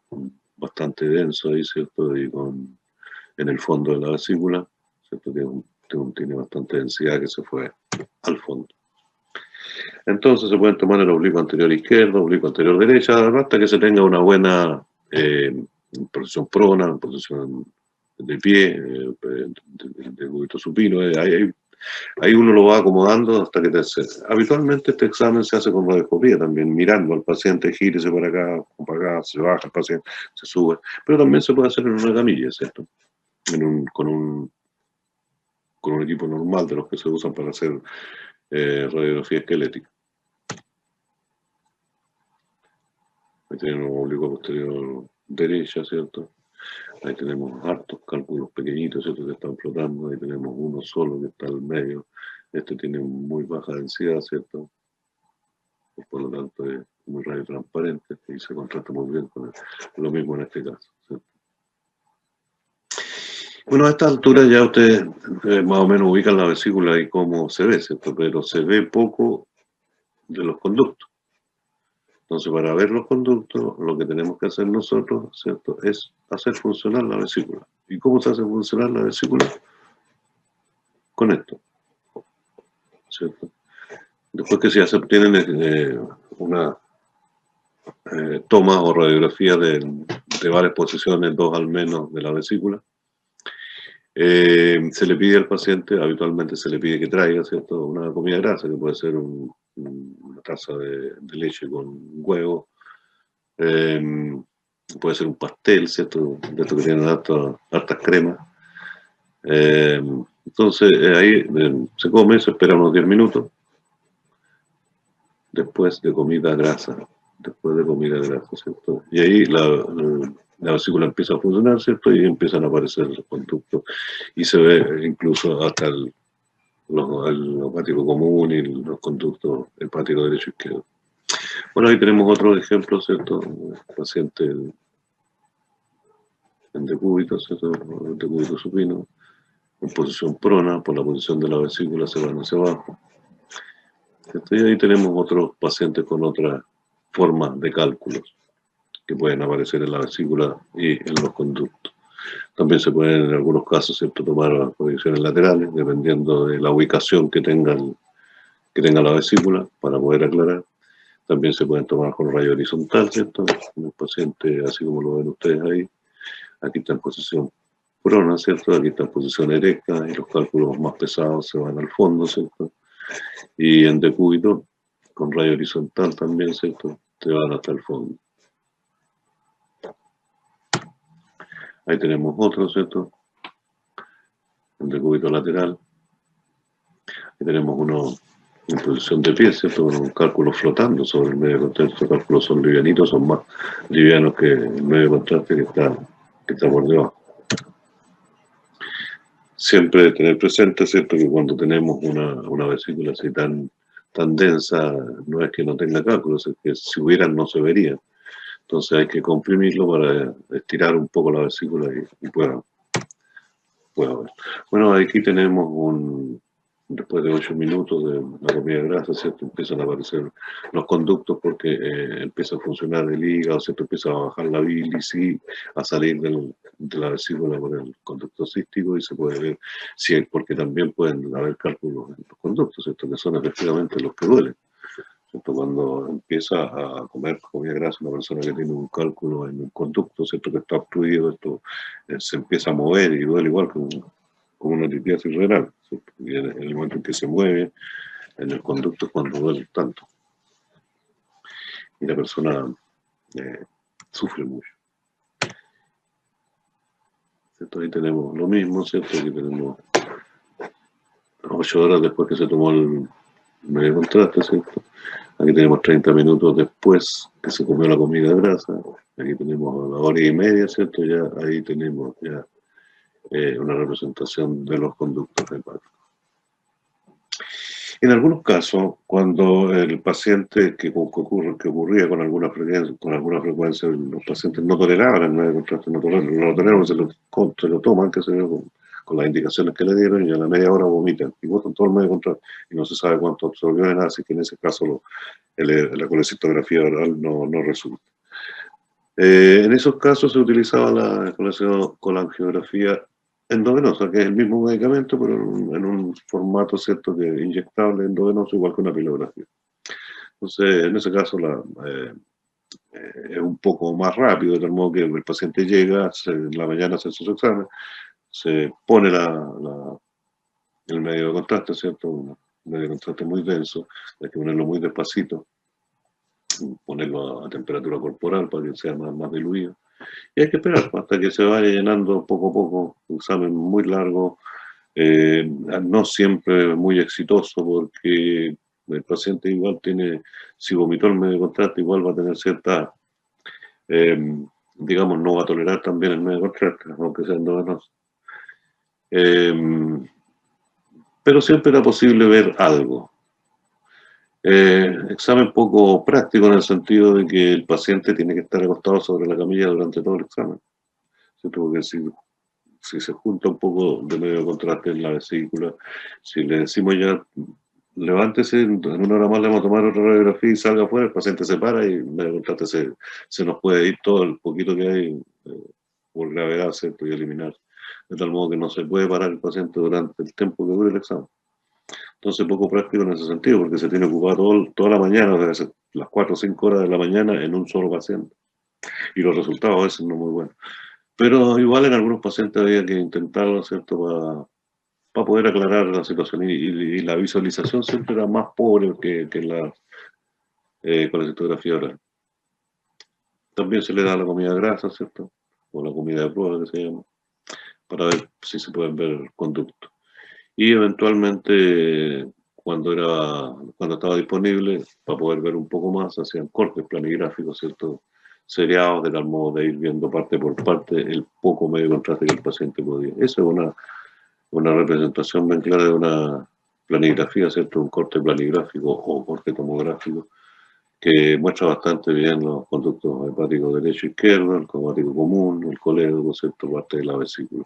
[SPEAKER 1] bastante denso ahí, ¿cierto? Y en el fondo de la vesícula, ¿cierto? Tiene bastante densidad que se fue al fondo. Entonces se pueden tomar el oblicuo anterior izquierdo, oblicuo anterior derecha, hasta que se tenga una buena posición prona, posición de pie, de cúbito supino. Ahí uno lo va acomodando hasta que habitualmente este examen se hace con radioscopía también, mirando al paciente, gírese para acá, se baja el paciente, se sube. Pero también se puede hacer en una camilla, ¿cierto? Con un equipo normal de los que se usan para hacer radiografía esquelética. Ahí tenemos oblicuo posterior derecha, ¿cierto? Ahí tenemos hartos cálculos pequeñitos, ¿cierto? Que están flotando. Ahí tenemos uno solo que está al medio. Este tiene muy baja densidad, ¿cierto? Por lo tanto es muy radiotransparente y se contrasta muy bien con lo mismo en este caso, ¿cierto? Bueno, a esta altura ya ustedes más o menos ubican la vesícula y cómo se ve, ¿cierto? Pero se ve poco de los conductos. Entonces, para ver los conductos, lo que tenemos que hacer nosotros, ¿cierto?, es hacer funcionar la vesícula. ¿Y cómo se hace funcionar la vesícula? Con esto, ¿cierto? Después que ya se obtienen una toma o radiografía de varias posiciones, 2 al menos, de la vesícula, se le pide al paciente, habitualmente se le pide que traiga, ¿cierto?, una comida grasa, que puede ser una taza de leche con huevo, puede ser un pastel, ¿cierto?, de esto que tienen hartas cremas. Entonces, ahí se come, se espera unos 10 minutos, después de comida grasa, ¿cierto? Y ahí la vesícula empieza a funcionar, ¿cierto? Y empiezan a aparecer los conductos, y se ve incluso hasta el hepático común y los conductos hepático derecho e izquierdo. Bueno, ahí tenemos otro ejemplo, ¿cierto? Paciente en decúbito, ¿cierto? En decúbito supino, en posición prona, por la posición de la vesícula se van hacia abajo. ¿Cierto? Y ahí tenemos otros pacientes con otras formas de cálculos que pueden aparecer en la vesícula y en los conductos. También se pueden, en algunos casos, ¿cierto?, tomar proyecciones laterales, dependiendo de la ubicación que tenga la vesícula, para poder aclarar. También se pueden tomar con rayo horizontal, ¿cierto? El paciente, así como lo ven ustedes ahí, aquí está en posición prona, ¿cierto? Aquí está en posición erecta, y los cálculos más pesados se van al fondo, ¿cierto? Y en decúbito, con rayo horizontal también, ¿cierto?, se van hasta el fondo. Ahí tenemos otro, ¿cierto?, en decúbito lateral. Ahí tenemos uno en posición de pie, ¿cierto?, con un cálculo flotando sobre el medio de contraste. Estos cálculos son livianitos, son más livianos que el medio de contraste que está por debajo. Siempre tener presente, ¿cierto?, que cuando tenemos una vesícula así tan densa, no es que no tenga cálculos, es que si hubieran no se vería. Entonces hay que comprimirlo para estirar un poco la vesícula y pueda ver. Bueno, aquí tenemos después de 8 minutos de la comida grasa, ¿cierto?, empiezan a aparecer los conductos porque empieza a funcionar el hígado, ¿cierto?, empieza a bajar la bilis y a salir de la vesícula por el conducto cístico, y se puede ver, sí, porque también pueden haber cálculos en los conductos, ¿cierto?, que son efectivamente los que duelen. ¿Cierto? Cuando empieza a comer comida grasa, una persona que tiene un cálculo en un conducto, ¿cierto?, que está obstruido, esto se empieza a mover y duele igual como una litiasis renal, ¿cierto? Y en el momento en que se mueve en el conducto es cuando duele tanto. Y la persona sufre mucho. ¿Cierto? Ahí tenemos lo mismo, ¿cierto? Aquí tenemos 8 horas después que se tomó el medio contraste, ¿cierto? Aquí tenemos 30 minutos después que se comió la comida grasa. Aquí tenemos la hora y media, ¿cierto? Ya ahí tenemos ya una representación de los conductos hepáticos. En algunos casos, cuando el paciente que ocurría con alguna frecuencia, los pacientes no toleraban el medio contraste, no toleraban, se lo toman, que se ve con las indicaciones que le dieron, y a la media hora vomitan y botan todo el medio contraste y no se sabe cuánto absorbió de nada, así que en ese caso la colecistografía oral no resulta. En esos casos se utilizaba la colangiografía endovenosa, que es el mismo medicamento, pero en un formato, ¿cierto?, que inyectable endovenoso, igual que una pilografía. Entonces, en ese caso es un poco más rápido, de tal modo que el paciente llega, en la mañana hace su examen, se pone el medio de contraste, ¿cierto?, un medio de contraste muy denso, hay que ponerlo muy despacito, ponerlo a temperatura corporal para que sea más diluido. Y hay que esperar hasta que se vaya llenando poco a poco, un examen muy largo, no siempre muy exitoso, porque el paciente igual si vomitó el medio de contraste, igual va a tener cierta, digamos, no va a tolerar también el medio de contraste, aunque sea endovenoso. Pero siempre era posible ver algo. Examen poco práctico en el sentido de que el paciente tiene que estar acostado sobre la camilla durante todo el examen, ¿cierto? Porque si se junta un poco de medio contraste en la vesícula, si le decimos ya levántese, en una hora más le vamos a tomar otra radiografía y salga afuera, el paciente se para y medio contraste se nos puede ir todo el poquito que hay por gravedad, ¿cierto? Y eliminar. De tal modo que no se puede parar el paciente durante el tiempo que dure el examen. Entonces, poco práctico en ese sentido, porque se tiene ocupado toda la mañana, o sea, las 4 o 5 horas de la mañana en un solo paciente. Y los resultados a veces no muy buenos. Pero igual en algunos pacientes había que intentarlo, ¿cierto? Para poder aclarar la situación. Y la visualización siempre era más pobre que la colecistografía oral. También se le da la comida grasa, ¿cierto? O la comida de prueba que se llama, para ver si se pueden ver conductos. Y eventualmente, cuando estaba disponible, para poder ver un poco más, hacían cortes planigráficos, ¿cierto? Seriados, de tal modo de ir viendo parte por parte el poco medio contraste que el paciente podía. Eso es una representación bien clara de una planigrafía, ¿cierto? Un corte planigráfico o corte tomográfico que muestra bastante bien los conductos hepáticos derecho e izquierdo, el hepático común, el colédoco, ¿cierto? Parte de la vesícula.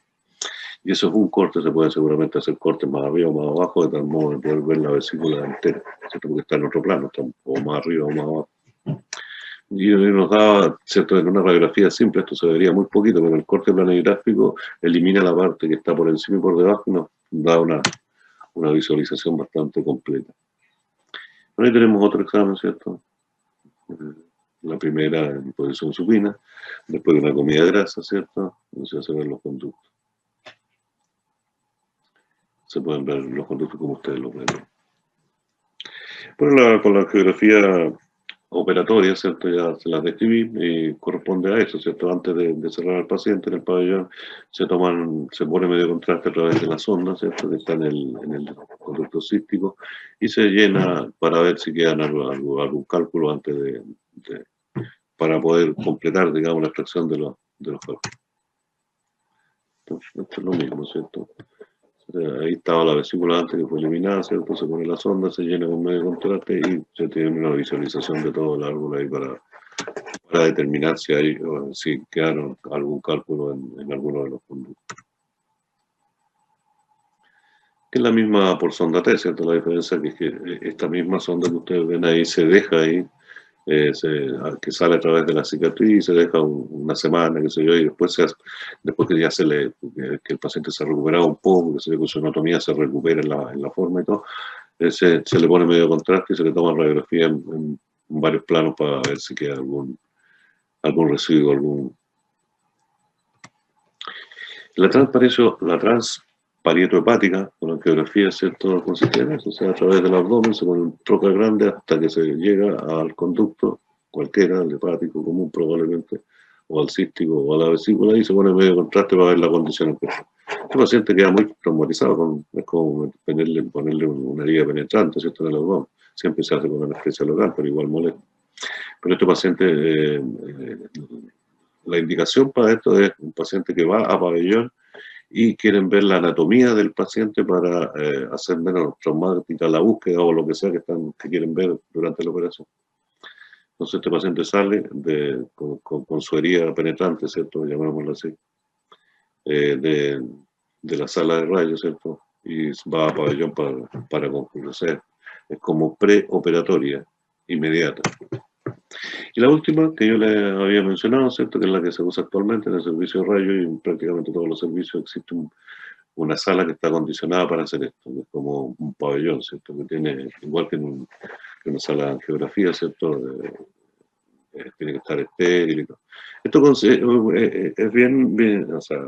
[SPEAKER 1] Y eso es un corte, se puede seguramente hacer cortes más arriba o más abajo, de tal modo de poder ver la vesícula entera, ¿cierto? Porque está en otro plano, está o más arriba o más abajo. Y nos daba, ¿cierto? En una radiografía simple esto se vería muy poquito, pero el corte planigráfico elimina la parte que está por encima y por debajo y nos da una visualización bastante completa. Ahí tenemos otro examen, ¿cierto? La primera en posición supina, después de una comida grasa, ¿cierto? Entonces se ven los conductos. Se pueden ver los conductos como ustedes lo ven. Bueno, con la geografía operatoria, ¿cierto? Ya se las describí y corresponde a eso, ¿cierto? Antes de cerrar al paciente en el pabellón, se pone medio contraste a través de la sonda, ¿cierto? Que está en el conducto cístico y se llena para ver si quedan algún cálculo antes para poder completar, digamos, la extracción de los cálculos. Entonces, esto es lo mismo, ¿cierto? Ahí estaba la vesícula antes que fue eliminada, ¿cierto? Se pone la sonda, se llena con medio contraste y se tiene una visualización de todo el árbol ahí para determinar si quedaron algún cálculo en alguno de los conductos. Que es la misma por sonda T, ¿cierto? La diferencia es que esta misma sonda que ustedes ven ahí se deja ahí, que sale a través de la cicatriz, se deja una semana, qué sé yo, y después que ya que el paciente se ha recuperado un poco, que se ve que su anatomía se recupera en la forma y todo, se le pone medio contraste y se le toma radiografía en varios planos para ver si queda algún residuo, La transparieto-hepática, con la geografía, ¿cierto? Consiste en eso, o sea, a través del abdomen se pone un trocar grande hasta que se llega al conducto, cualquiera, el hepático común probablemente, o al cístico o a la vesícula, y se pone medio contraste para ver la condición especial. Este paciente queda muy traumatizado, es como ponerle una herida penetrante, ¿cierto? En el abdomen. Siempre se hace con anestesia local, pero igual molesta. Pero este paciente, la indicación para esto es un paciente que va a pabellón y quieren ver la anatomía del paciente para hacer menos traumática la búsqueda o lo que sea que quieren ver durante la operación. Entonces este paciente sale con su herida penetrante, ¿cierto? Llamémoslo así, de la sala de rayos, ¿cierto? Y va a pabellón para concluir. O sea, es como preoperatoria inmediata. Y la última que yo le había mencionado, ¿cierto? Que es la que se usa actualmente en el servicio de rayos y en prácticamente todos los servicios existe una sala que está acondicionada para hacer esto, que es como un pabellón, ¿cierto? Que tiene, igual que en una sala de geografía, ¿cierto? Tiene que estar estéril y todo. Esto es bien, o sea,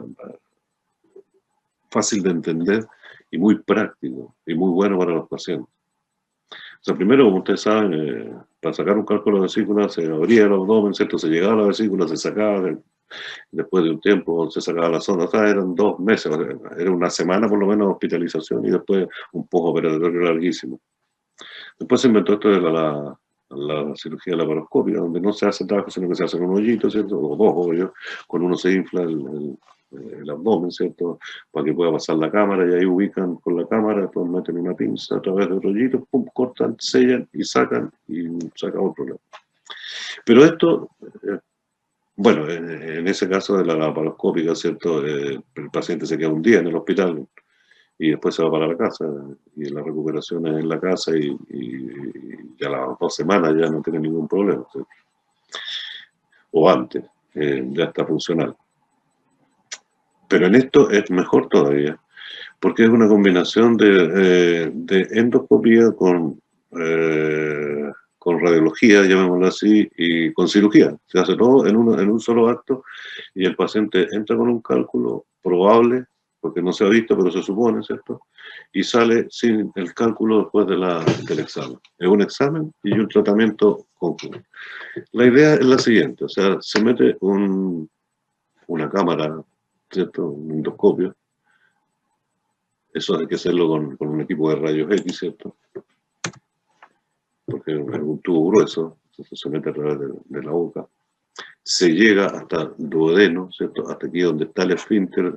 [SPEAKER 1] fácil de entender y muy práctico y muy bueno para los pacientes. O sea, primero, como ustedes saben, para sacar un cálculo de vesícula se abría el abdomen, ¿cierto? Se llegaba a la vesícula, se sacaba, después de un tiempo se sacaba la sonda, o sea, eran 2 meses, era una semana por lo menos de hospitalización y después un postoperatorio larguísimo. Después se inventó esto de la cirugía laparoscópica, donde no se hace trabajo, sino que se hace un hoyito, ¿cierto? O 2 hoyos, con uno se infla el abdomen, ¿cierto? Para que pueda pasar la cámara y ahí ubican con la cámara, después meten una pinza a través del rollito, pum, cortan, sellan y sacan otro problema. Pero esto, bueno, en ese caso de la laparoscópica, ¿cierto? El paciente se queda un día en el hospital y después se va para la casa, y la recuperación es en la casa, y ya a las 2 semanas ya no tiene ningún problema, ¿sí? O antes, ya está funcional. Pero en esto es mejor todavía, porque es una combinación de endoscopía con radiología, llamémoslo así, y con cirugía. Se hace todo en un solo acto, y el paciente entra con un cálculo probable, porque no se ha visto, pero se supone, ¿cierto? Y sale sin el cálculo después del examen. Es un examen y un tratamiento conjunto. La idea es la siguiente, o sea, se mete una cámara, ¿cierto? Un endoscopio. Eso hay que hacerlo con un equipo de rayos X, ¿cierto? Porque es un tubo grueso, entonces se mete a través de la boca. Se llega hasta el duodeno, ¿cierto? Hasta aquí donde está el esfínter.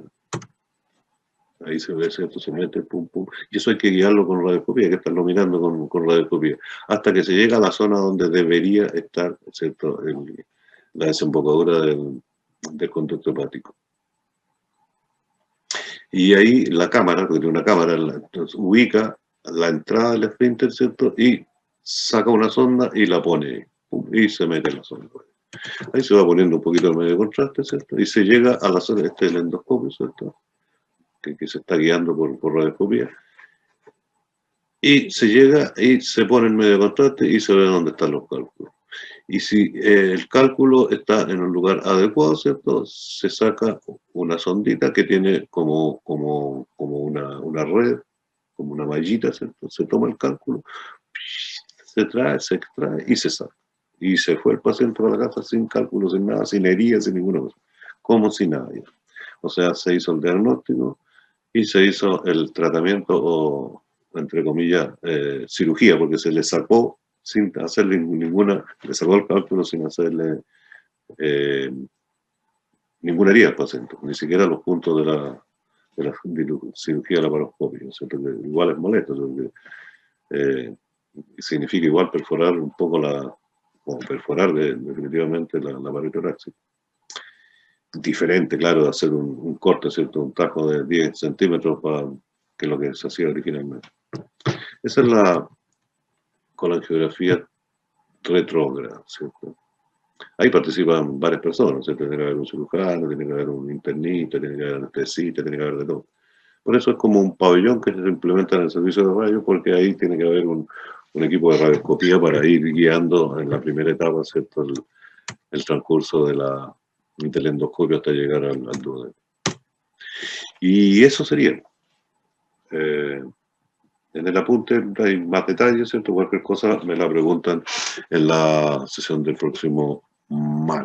[SPEAKER 1] Ahí se ve, ¿cierto? Se mete, pum, pum. Y eso hay que guiarlo con radioscopía, hay que estarlo mirando con radioscopía. Hasta que se llega a la zona donde debería estar, ¿cierto? La desembocadura del conducto hepático. Y ahí la cámara, porque tiene una cámara, entonces, ubica la entrada del esfínter, ¿cierto? Y saca una sonda y la pone, pum, y se mete en la sonda. Ahí se va poniendo un poquito de medio contraste, ¿cierto? Y se llega a la zona, este es el endoscopio, ¿cierto? Que se está guiando por radioscopía. Y se llega y se pone en medio contraste y se ve dónde están los cálculos. Y si el cálculo está en un lugar adecuado, ¿cierto? Se saca una sondita que tiene como una red, como una mallita, ¿cierto? Se toma el cálculo, se trae, se extrae y se saca. Y se fue el paciente para la casa sin cálculo, sin nada, sin heridas, sin ninguna cosa. Como si nada. O sea, se hizo el diagnóstico y se hizo el tratamiento, o entre comillas, cirugía, porque se le sacó sin hacerle ninguna, le sacó el cálculo sin hacerle ninguna herida al paciente, ni siquiera los puntos de la cirugía de laparoscopia, ¿cierto? Que igual es molesto, significa igual perforar un poco o perforar definitivamente la pared torácica. Diferente, claro, de hacer un corte, ¿cierto? Un tajo de 10 centímetros que lo que se hacía originalmente. Esa es la colangiografía retrógrada, ¿cierto? Ahí participan varias personas, ¿cierto? Tiene que haber un cirujano, tiene que haber un internista, tiene que haber anestesista, tiene que haber de todo. Por eso es como un pabellón que se implementa en el servicio de radio, porque ahí tiene que haber un equipo de radioscopía para ir guiando en la primera etapa, ¿cierto? El transcurso del endoscopio hasta llegar al duodeno. Y eso sería. En el apunte hay más detalles, ¿cierto? Cualquier cosa me la preguntan en la sesión del próximo martes.